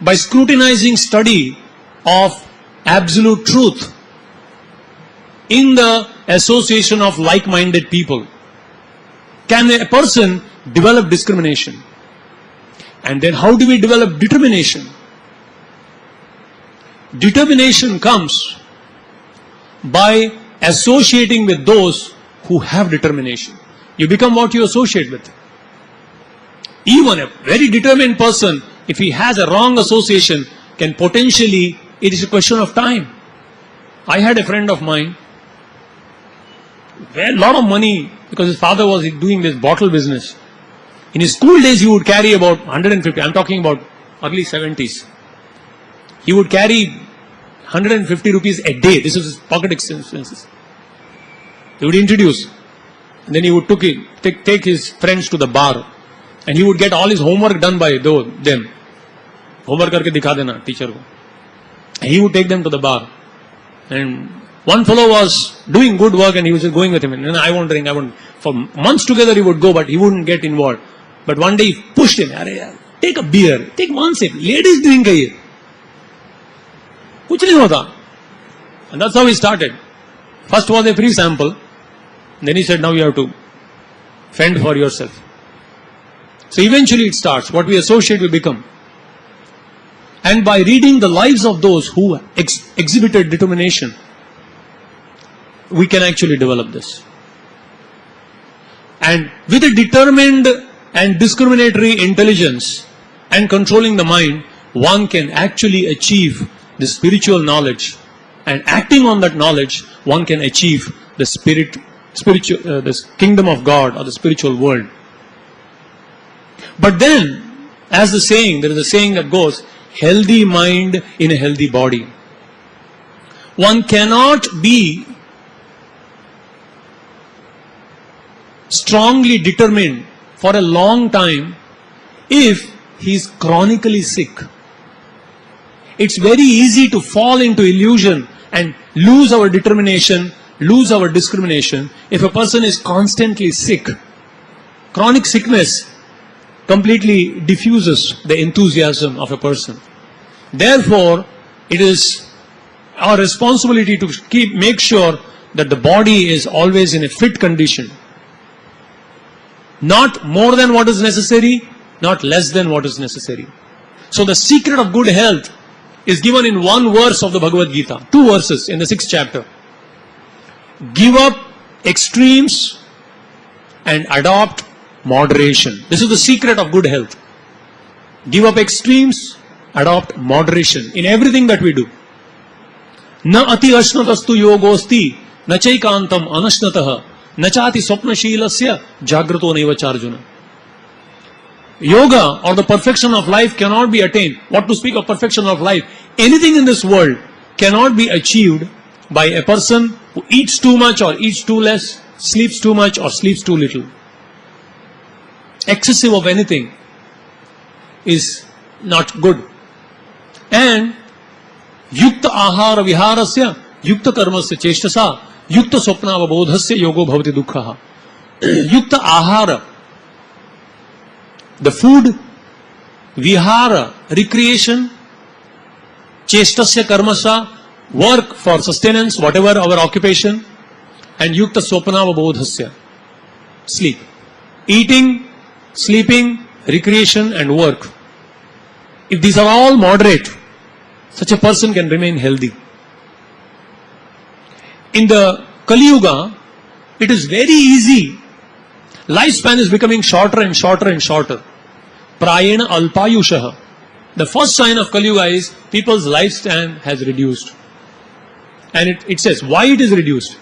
by scrutinizing study of absolute truth in the association of like-minded people, can a person develop discrimination? And then how do we develop determination? Determination comes by associating with those who have determination. You become what you associate with. Even a very determined person, if he has a wrong association, can potentially, it is a question of time. I had a friend of mine, a lot of money, because his father was doing this bottle business. In his school days, he would carry about 150, I'm talking about early 70s. He would carry 150 rupees a day. This was his pocket expenses. He would introduce. And then he would take his friends to the bar. And he would get all his homework done by them. Homework karke dikha dena teacher ko. And he would take them to the bar. And one fellow was doing good work and he was just going with him. And I won't drink, I won't. For months together he would go, but he wouldn't get involved. But one day he pushed him. Take a beer. Take one sip. Ladies drink hai. Kuch nahi hota. And that's how he started. First was a free sample. Then he said, now you have to fend for yourself. So eventually it starts. What we associate, we become. And by reading the lives of those who exhibited determination, we can actually develop this. And with a determined and discriminatory intelligence and controlling the mind, one can actually achieve the spiritual knowledge. And acting on that knowledge, one can achieve the the kingdom of God or the spiritual world. But then, as the saying, there is a saying that goes, healthy mind in a healthy body. One cannot be strongly determined for a long time if he is chronically sick. It's very easy to fall into illusion and lose our determination, lose our discrimination if a person is constantly sick. Chronic sickness completely diffuses the enthusiasm of a person. Therefore, it is our responsibility to make sure that the body is always in a fit condition. Not more than what is necessary, not less than what is necessary. So the secret of good health is given in one verse of the Bhagavad Gita, 2 verses in the 6th chapter. Give up extremes and adopt moderation. This is the secret of good health. Give up extremes, adopt moderation in everything that we do. Na ati ashnatastu yogosti, na chaikantam anashnataha, na chati swapnashilasya jagrato naiva. Yoga or the perfection of life cannot be attained. What to speak of perfection of life? Anything in this world cannot be achieved by a person who eats too much or eats too less, sleeps too much or sleeps too little. Excessive of anything is not good. And yukta ahara viharasya, yukta karmasya cheshtasa, yukta swapnava bodhasya yogo bhavati dukkha. Yukta ahara, the food, vihara, recreation, chestasya karmasya, work for sustenance, whatever our occupation, and yukta swapnava bodhasya, sleep. Eating, sleeping, recreation and work. If these are all moderate, such a person can remain healthy. In the Kali Yuga, it is very easy. Lifespan is becoming shorter and shorter and shorter. Prayena alpayushaha. The first sign of Kali Yuga is people's lifespan has reduced. And it says, why it is reduced?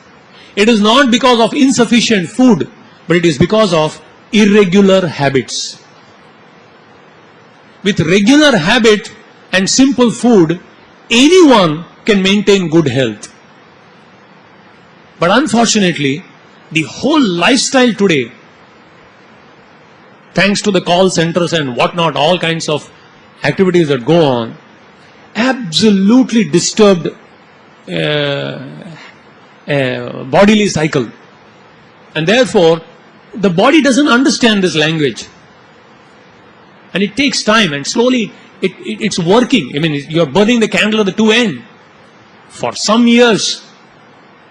It is not because of insufficient food, but it is because of irregular habits. With regular habit and simple food, anyone can maintain good health. But unfortunately, the whole lifestyle today, thanks to the call centers and whatnot, all kinds of activities that go on, absolutely disturbed bodily cycle. And therefore, the body doesn't understand this language. And it takes time and slowly it's working. I mean, you're burning the candle at the two ends. For some years,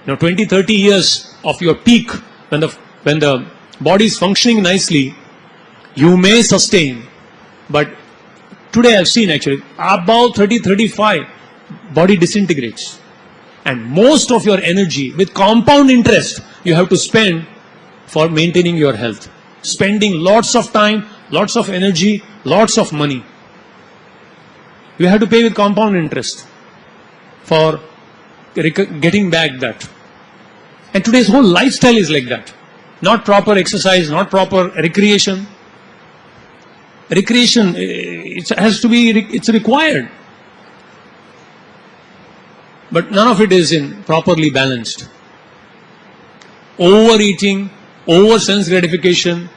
20, 30 years of your peak, when the body is functioning nicely, you may sustain. But today I've seen actually, about 30, 35, body disintegrates. And most of your energy, with compound interest, you have to spend for maintaining your health. Spending lots of time, lots of energy, lots of money. You have to pay with compound interest for getting back that. And today's whole lifestyle is like that. Not proper exercise, not proper recreation. Recreation, it's required. But none of it is properly balanced. Overeating, over sense gratification,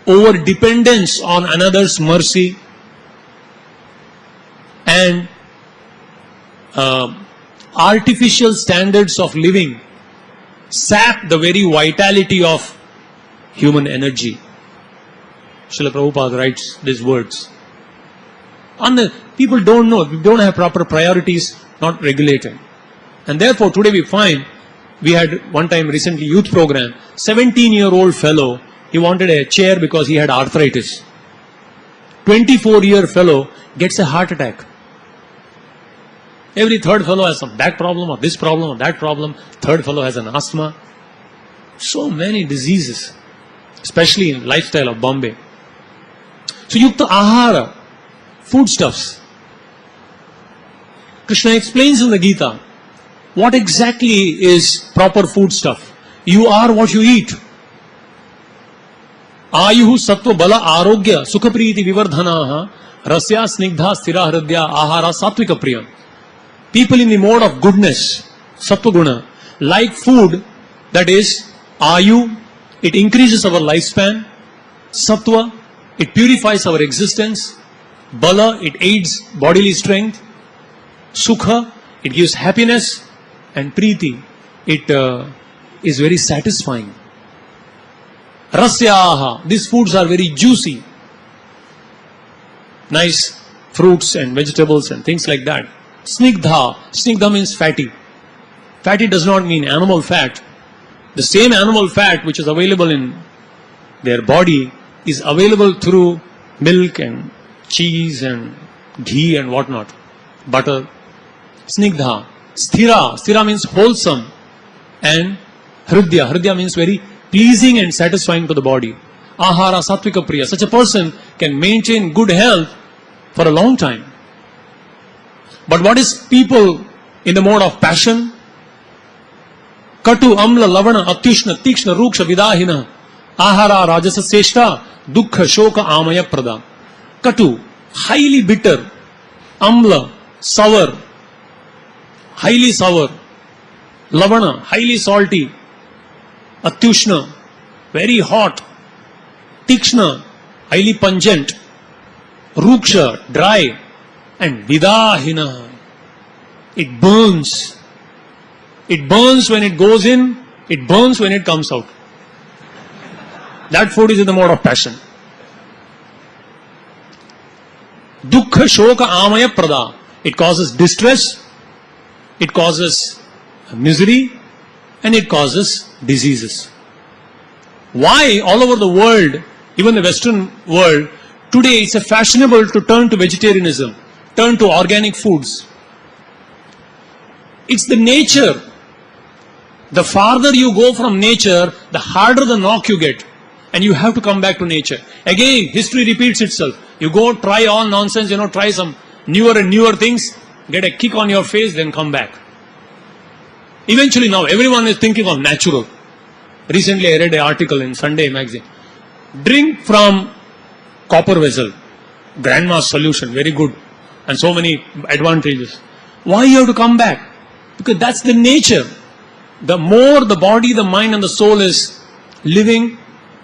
over dependence on another's mercy, and artificial standards of living sap the very vitality of human energy. Srila Prabhupada writes these words. And people don't know, don't have proper priorities, not regulated. And therefore today we had one time recently youth program, 17-year-old fellow, he wanted a chair because he had arthritis. 24-year fellow gets a heart attack. Every third fellow has some back problem or this problem or that problem. Third fellow has an asthma. So many diseases, especially in lifestyle of Bombay. So yukta ahara, foodstuffs. Krishna explains in the Gita, what exactly is proper foodstuff? You are what you eat. Ayuhu sattva bala arogya sukhapriti vivardhanaha rasya snigdha stira hridya ahara satvika priyam. People in the mode of goodness, sattva guna, like food that is ayu, it increases our lifespan. Sattva, it purifies our existence. Bala, it aids bodily strength. Sukha, it gives happiness. And Preeti, it is very satisfying. Rasyaha, these foods are very juicy. Nice fruits and vegetables and things like that. Snigdha, snigdha means fatty. Fatty does not mean animal fat. The same animal fat which is available in their body is available through milk and cheese and ghee and whatnot. Butter. Snigdha. Sthira. Sthira means wholesome. And hridya. Hridya means very pleasing and satisfying to the body. Ahara satvika priya. Such a person can maintain good health for a long time. But what is people in the mode of passion? Katu, amla, lavana, atyushna, tikshna, ruksha, vidahina, ahara, rajasa, seshta, dukkha, shoka, amaya, prada. Katu, highly bitter. Amla, sour, highly sour. Lavana, highly salty. Atyushna, very hot. Tikshna, highly pungent. Ruksha, dry. And vidahina, it burns. It burns when it goes in, it burns when it comes out. That food is in the mode of passion. Dukkha, shoka, amaya, prada. It causes distress, it causes misery, and it causes diseases. Why all over the world, even the Western world, today it's a fashionable to turn to vegetarianism, turn to organic foods. It's the nature. The farther you go from nature, the harder the knock you get. And you have to come back to nature. Again, history repeats itself. You go try all nonsense, try some newer and newer things, get a kick on your face, then come back. Eventually now, everyone is thinking of natural. Recently I read an article in Sunday magazine. Drink from copper vessel. Grandma's solution, very good. And so many advantages. Why you have to come back? Because that's the nature. The more the body, the mind and the soul is living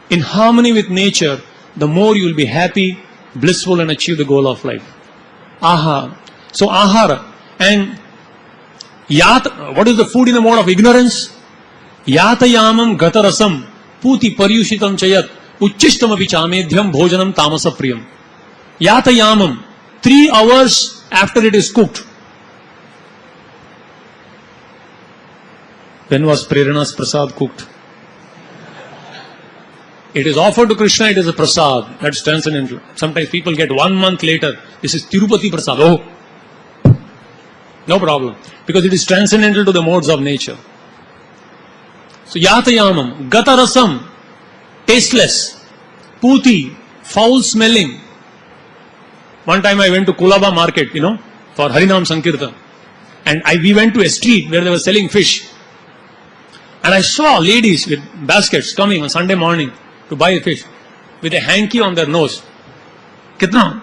in harmony with nature, the more you will be happy, blissful and achieve the goal of life. Aha. So ahara. And what is the food in the mode of ignorance? Yatayamam gatarasam puti paryushitam chayat uchchistamapi chamedhyam bhojanam tamasa priyam. Yatayamam, 3 hours after it is cooked. When was Prerana's prasad cooked? It is offered to Krishna, it is a prasad. That's transcendental. Sometimes people get 1 month later, this is Tirupati prasad. Oh, no problem. Because it is transcendental to the modes of nature. So, Yatayamam, Gatarasam, tasteless. Puti, foul smelling. One time I went to Kulaba market, for Harinam Sankirtan. And we went to a street where they were selling fish. And I saw ladies with baskets coming on Sunday morning to buy fish with a hanky on their nose. Kitna?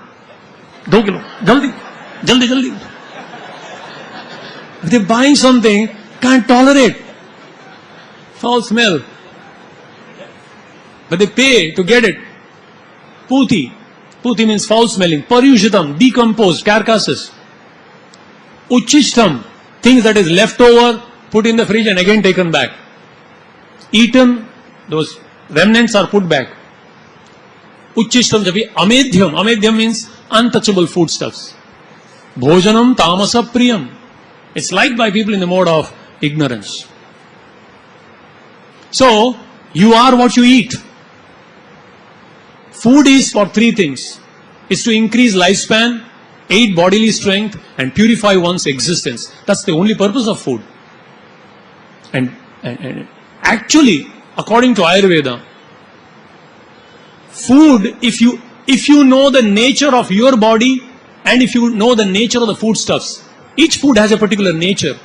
2 kilo. Jaldi. Jaldi, jaldi. If they're buying something, can't tolerate. Foul smell. But they pay to get it. Puti. Puti means foul smelling. Paryushitam, decomposed carcasses. Uchishtam, things that is left over, put in the fridge and again taken back. Eaten, those remnants are put back. Uchishtam jabi amedhyam. Amedhyam means untouchable foodstuffs. Bhojanam tamasa priyam. It's liked by people in the mode of ignorance. So, you are what you eat. Food is for 3 things. It's to increase lifespan, aid bodily strength, and purify one's existence. That's the only purpose of food. And actually, according to Ayurveda, food, if you know the nature of your body and if you know the nature of the foodstuffs, each food has a particular nature.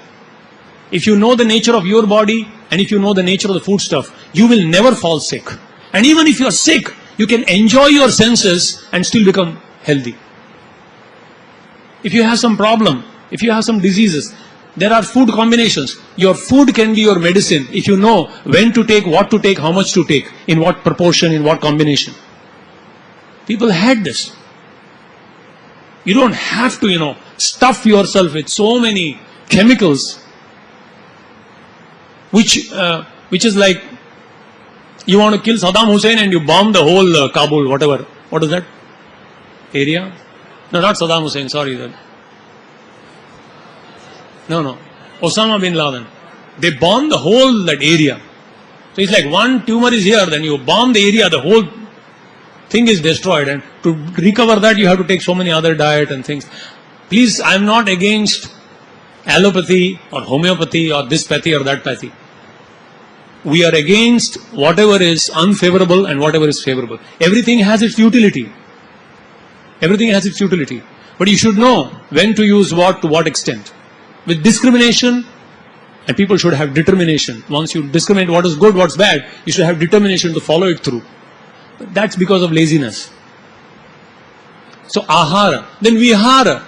If you know the nature of your body and if you know the nature of the foodstuff, you will never fall sick. And even if you are sick, you can enjoy your senses and still become healthy. If you have some problem, if you have some diseases, there are food combinations. Your food can be your medicine if you know when to take, what to take, how much to take, in what proportion, in what combination. People had this. You don't have to, stuff yourself with so many chemicals, which is like you want to kill Saddam Hussein and you bomb the whole Kabul, whatever. What is that area? No, not Saddam Hussein, sorry. No. Osama bin Laden. They bombed the whole that area. So it's like one tumor is here, then you bomb the area, the whole thing is destroyed. And to recover that, you have to take so many other diet and things. Please, I am not against allopathy or homeopathy or this pathy or that pathy. We are against whatever is unfavorable and whatever is favorable. Everything has its utility. Everything has its utility. But you should know when to use what to what extent. With discrimination, and people should have determination. Once you discriminate what is good, what's bad, you should have determination to follow it through. But that's because of laziness. So ahara, then vihara.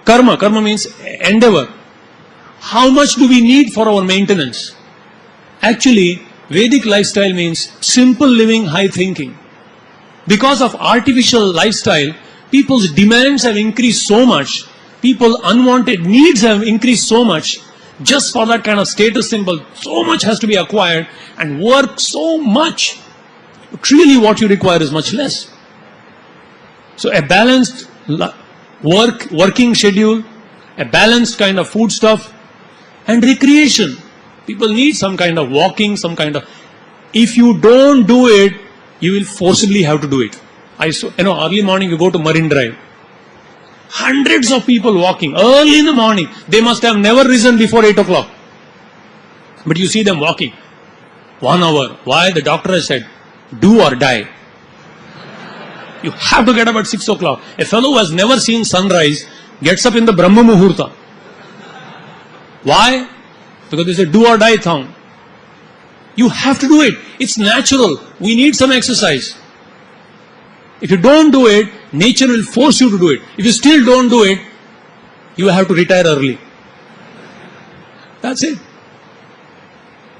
Karma means endeavor. How much do we need for our maintenance? Actually, Vedic lifestyle means simple living, high thinking. Because of artificial lifestyle, people's demands have increased so much, people's unwanted needs have increased so much, just for that kind of status symbol, so much has to be acquired and work so much. Truly what you require is much less. So a balanced working schedule, a balanced kind of food stuff, and recreation. People need some kind of walking, some kind of... If you don't do it, you will forcibly have to do it. Early morning you go to Marine Drive. Hundreds of people walking early in the morning. They must have never risen before 8 o'clock. But you see them walking. 1 hour. Why? The doctor has said, do or die. You have to get up at 6 o'clock. A fellow who has never seen sunrise gets up in the Brahma Muhurta. Why? Because they say do or die thing. You have to do it. It's natural. We need some exercise. If you don't do it, nature will force you to do it. If you still don't do it, you have to retire early. That's it.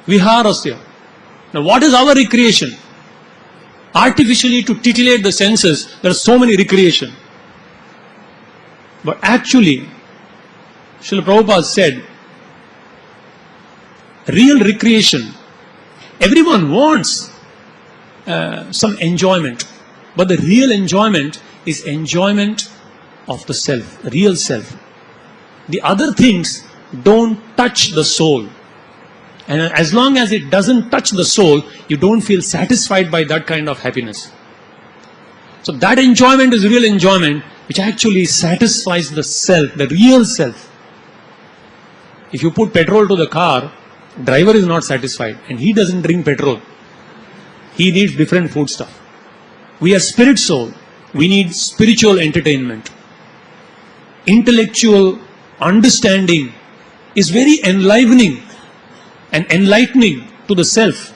Viharasya. Now what is our recreation? Artificially to titillate the senses, there are so many recreation. But actually, Srila Prabhupada said, real recreation, everyone wants some enjoyment. But the real enjoyment is enjoyment of the self, real self. The other things don't touch the soul. And as long as it doesn't touch the soul, you don't feel satisfied by that kind of happiness. So that enjoyment is real enjoyment, which actually satisfies the self, the real self. If you put petrol to the car, driver is not satisfied and he doesn't drink petrol. He needs different food stuff. We are spirit soul. We need spiritual entertainment. Intellectual understanding is very enlivening and enlightening to the self.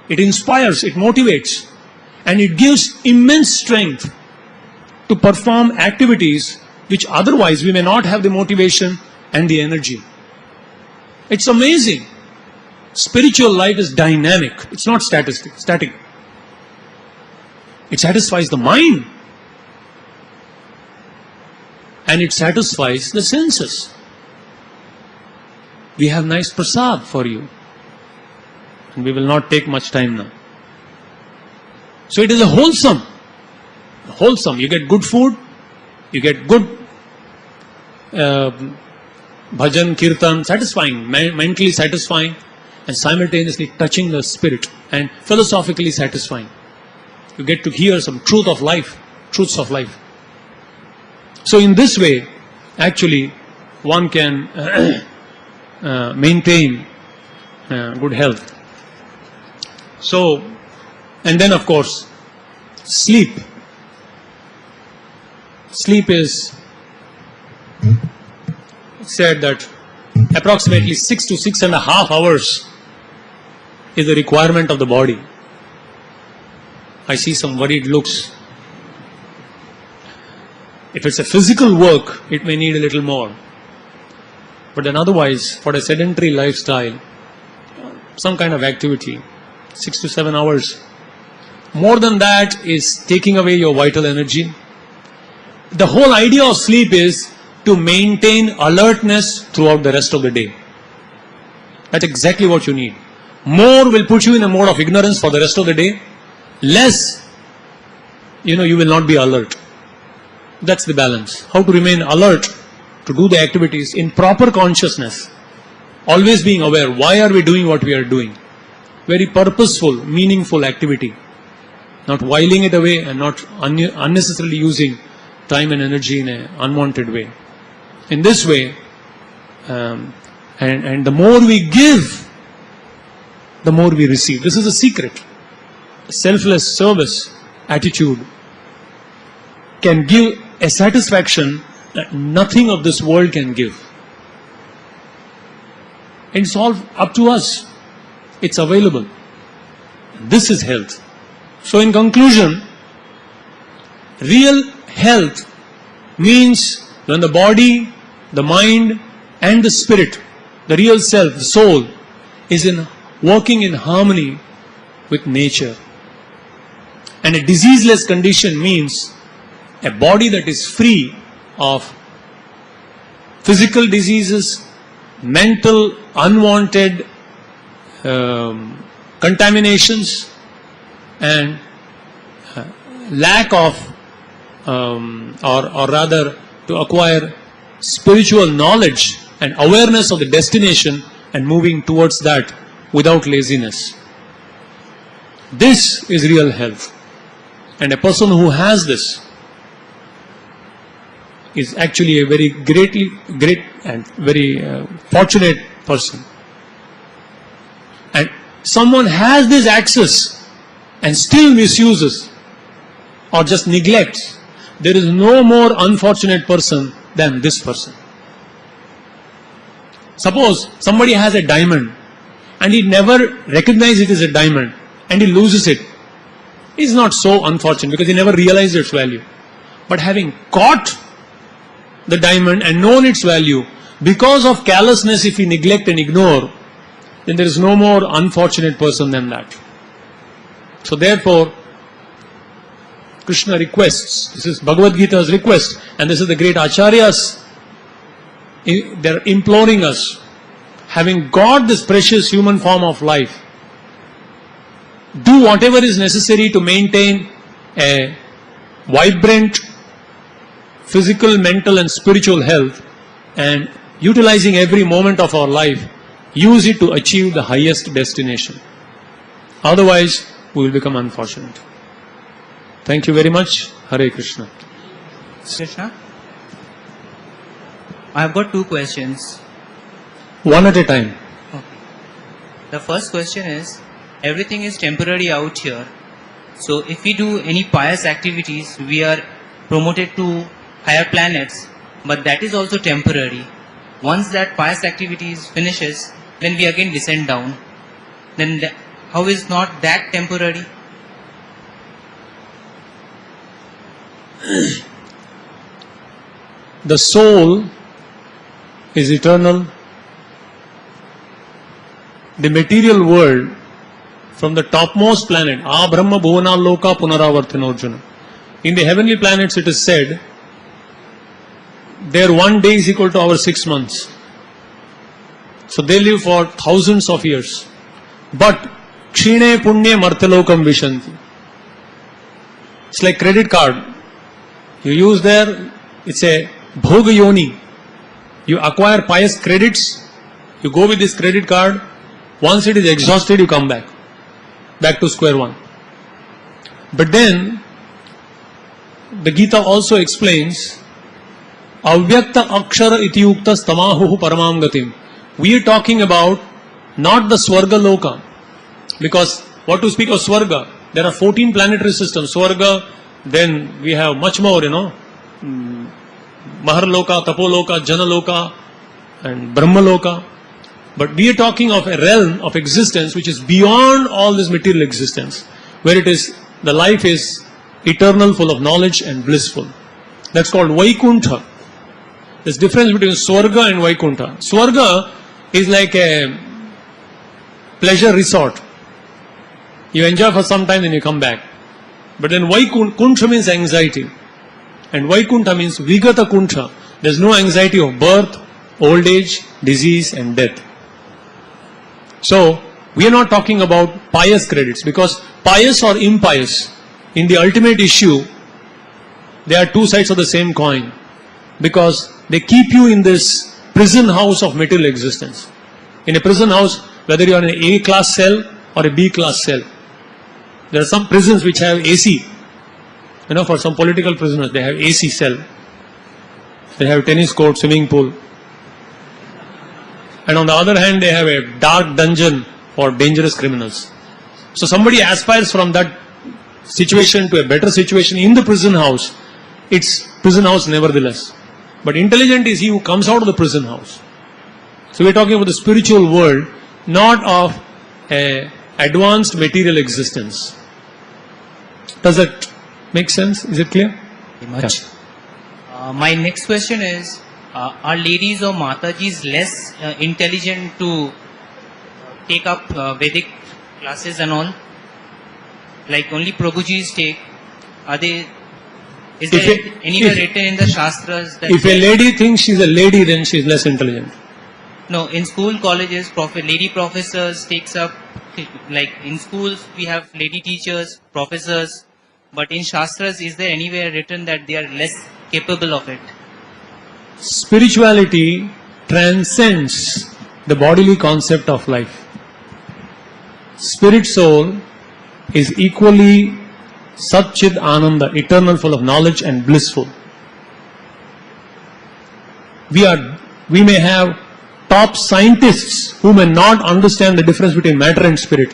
It inspires, it motivates, and it gives immense strength to perform activities which otherwise we may not have the motivation and the energy. It's amazing. Spiritual life is dynamic. It's not static. It satisfies the mind. And it satisfies the senses. We have nice prasad for you. And we will not take much time now. So it is a wholesome. You get good food. You get good bhajan, kirtan, satisfying, mentally satisfying, and simultaneously touching the spirit and philosophically satisfying. You get to hear some truths of life. So in this way, actually, one can maintain good health. So, and then of course, sleep. Sleep is said that approximately 6 to 6.5 hours is the requirement of the body. I see some worried looks. If it's a physical work, it may need a little more. But then otherwise, for a sedentary lifestyle, some kind of activity, 6 to 7 hours. More than that is taking away your vital energy. The whole idea of sleep is to maintain alertness throughout the rest of the day. That's exactly what you need. More will put you in a mode of ignorance for the rest of the day. Less, you will not be alert. That's the balance. How to remain alert, to do the activities in proper consciousness. Always being aware, why are we doing what we are doing? Very purposeful, meaningful activity. Not whiling it away and not unnecessarily using time and energy in an unwanted way. In this way, and the more we give, the more we receive. This is a secret. Selfless service attitude can give a satisfaction that nothing of this world can give. It's all up to us. It's available. This is health. So in conclusion, real health means when the body, the mind and the spirit, the real self, the soul, is working in harmony with nature. And a diseaseless condition means a body that is free of physical diseases, mental unwanted contaminations, and lack of or rather to acquire spiritual knowledge and awareness of the destination and moving towards that without laziness. This is real health. And a person who has this is actually a very great and very fortunate person. And someone has this access and still misuses or just neglects. There is no more unfortunate person than this person. Suppose somebody has a diamond and he never recognizes it as a diamond and he loses it. He's not so unfortunate because he never realized its value. But having caught the diamond and known its value, because of carelessness, if we neglect and ignore, then there is no more unfortunate person than that. So therefore, Krishna requests, this is Bhagavad Gita's request, and this is the great Acharyas, they're imploring us, having got this precious human form of life, do whatever is necessary to maintain a vibrant physical, mental and spiritual health, and utilizing every moment of our life, use it to achieve the highest destination. Otherwise, we will become unfortunate. Thank you very much. Hare Krishna. Krishna, I have got two questions. One at a time. Okay. The first question is, everything is temporary out here. So if we do any pious activities, we are promoted to higher planets, but that is also temporary. Once that pious activities finishes, then we again descend down. Then how is not that temporary? The soul is eternal. The material world, from the topmost planet, A Brahma Bhuvana Loka Punaravartino Arjuna. In the heavenly planets it is said, their 1 day is equal to our 6 months. So they live for thousands of years. But Kshine Punye Martalokam Vishanti. It's like credit card. You use there, it's a Bhoga Yoni. You acquire pious credits, you go with this credit card, once it is exhausted, you come back to square one. But then, the Gita also explains, Avyakta Akshara Itiyukta Stamahuhu Paramam Gatim. We are talking about not the Swarga Loka. Because what to speak of Swarga? There are 14 planetary systems. Swarga, then we have much more, Maharloka, Tapoloka, Janaloka, and Brahmaloka. But we are talking of a realm of existence which is beyond all this material existence, where it is, the life is eternal, full of knowledge and blissful. That's called Vaikuntha. There's difference between Swarga and Vaikuntha. Swarga is like a pleasure resort. You enjoy for some time, then you come back. But then Vaikuntha means anxiety. And Vaikuntha means Vigata Kuntha. There's no anxiety of birth, old age, disease and death. So, we are not talking about pious credits, because pious or impious, in the ultimate issue, they are two sides of the same coin. Because they keep you in this prison house of material existence. In a prison house, whether you are in an A class cell or a B class cell, there are some prisons which have AC. For some political prisoners, they have AC cell. They have tennis court, swimming pool. And on the other hand, they have a dark dungeon for dangerous criminals. So somebody aspires from that situation to a better situation in the prison house. It's prison house nevertheless. But intelligent is he who comes out of the prison house. So we're talking about the spiritual world, not of a advanced material existence. Does that make sense? Is it clear? Very much. My next question is, are ladies or Matajis less intelligent to take up Vedic classes and all? Like only Prabhujis take? Are they? Is there anywhere written in the Shastras that if a lady thinks she's a lady, then she's less intelligent? No, in school, colleges, lady professors takes up, like in schools we have lady teachers, professors, but in Shastras is there anywhere written that they are less capable of it? Spirituality transcends the bodily concept of life. Spirit soul is equally Satchid Ananda, eternal, full of knowledge and blissful. We may have top scientists who may not understand the difference between matter and spirit,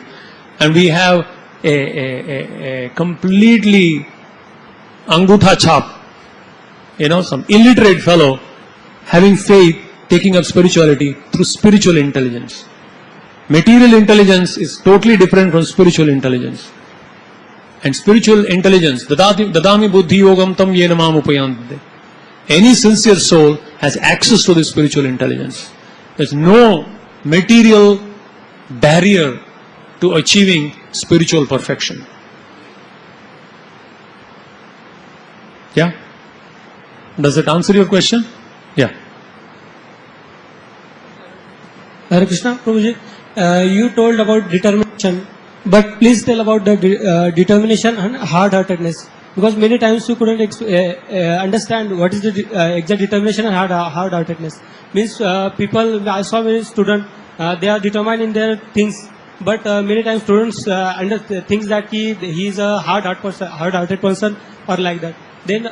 and we have a completely angutha chap, some illiterate fellow having faith, taking up spirituality through spiritual intelligence. Material intelligence is totally different from spiritual intelligence. And spiritual intelligence, dadami buddhi yogam tam yena mam upayante. Any sincere soul has access to this spiritual intelligence. There's no material barrier to achieving spiritual perfection. Yeah? Does that answer your question? Yeah. Hare Krishna, Prabhuji, you told about determination, but please tell about the determination and hard-heartedness. Because many times you couldn't understand what is the exact determination and hard-heartedness. Means people, I saw many students, they are determined in their things, but many times students thinks that he is a hard-hearted person or like that. Then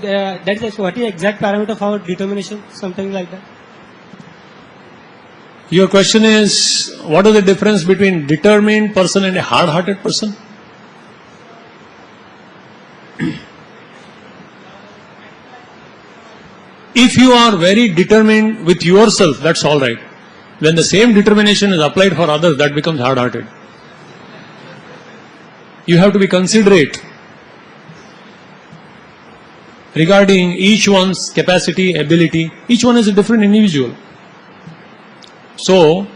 that is what is the exact parameter for determination, something like that. Your question is, what is the difference between determined person and a hard-hearted person? If you are very determined with yourself, that's all right. When the same determination is applied for others, that becomes hard-hearted. You have to be considerate regarding each one's capacity, ability. Each one is a different individual. So,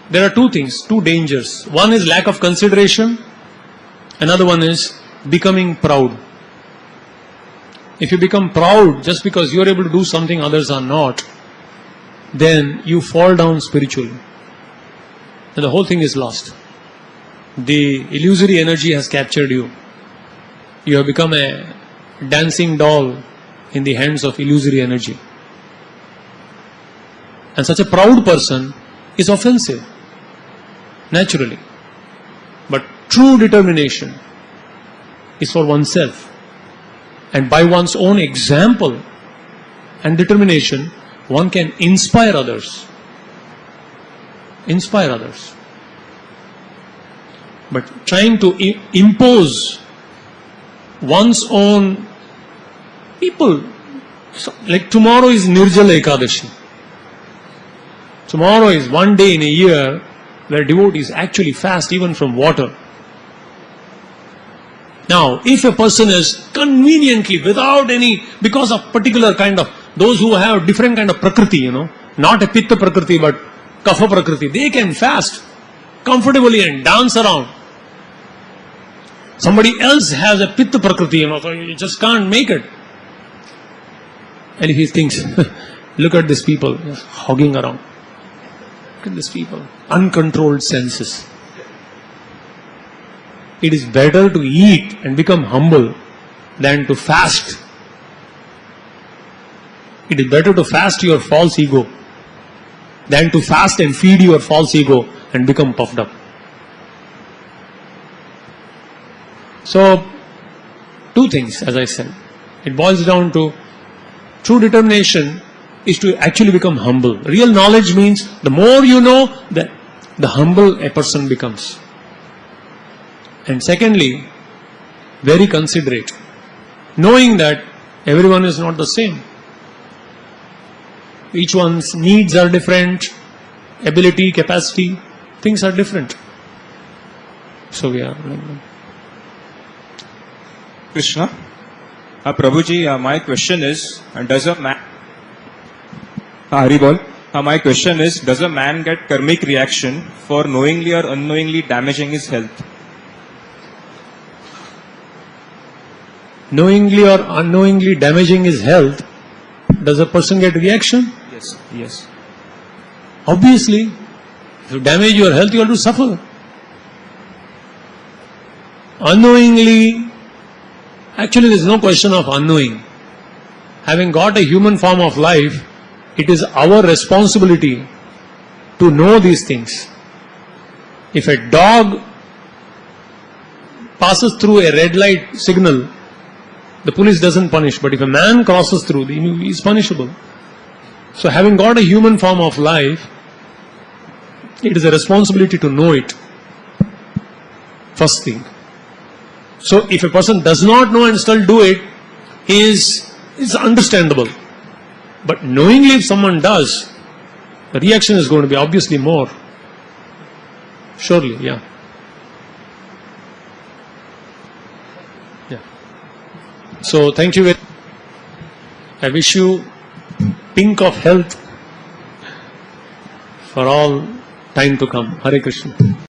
there are two things, two dangers. One is lack of consideration. Another one is becoming proud. If you become proud just because you are able to do something others are not, then you fall down spiritually. And the whole thing is lost. The illusory energy has captured you. You have become a dancing doll in the hands of illusory energy. And such a proud person is offensive, naturally. But true determination is for oneself. And by one's own example and determination, one can inspire others. Inspire others. But trying to impose one's own people, like tomorrow is Nirjala Ekadashi. Tomorrow is one day in a year where devotees actually fast even from water. Now, if a person is conveniently, without any, because of particular kind of, those who have different kind of prakriti, not a pitta prakriti but kapha prakriti, they can fast comfortably and dance around. Somebody else has a pitta prakriti, so you just can't make it. And he thinks, look at these people just hogging around. Look at these people, uncontrolled senses. It is better to eat and become humble than to fast. It is better to fast your false ego than to fast and feed your false ego and become puffed up. So, two things, as I said. It boils down to true determination is to actually become humble. Real knowledge means the more you know, the humble a person becomes. And secondly, very considerate, knowing that everyone is not the same. Each one's needs are different, ability, capacity, things are different. So we are like that. Krishna, Prabhuji, my question is, does a man... Haribol, my question is, does a man get karmic reaction for knowingly or unknowingly damaging his health? Knowingly or unknowingly damaging his health, does a person get reaction? Yes. Yes. Obviously, if you damage your health, you have to suffer. Unknowingly, actually there is no question of unknowing. Having got a human form of life, it is our responsibility to know these things. If a dog passes through a red light signal, the police doesn't punish, but if a man crosses through, he is punishable. So having got a human form of life, it is a responsibility to know it. First thing. So if a person does not know and still do it, is understandable. But knowingly if someone does, the reaction is going to be obviously more. Surely, yeah. So thank you very much. I wish you pink of health for all time to come. Hare Krishna.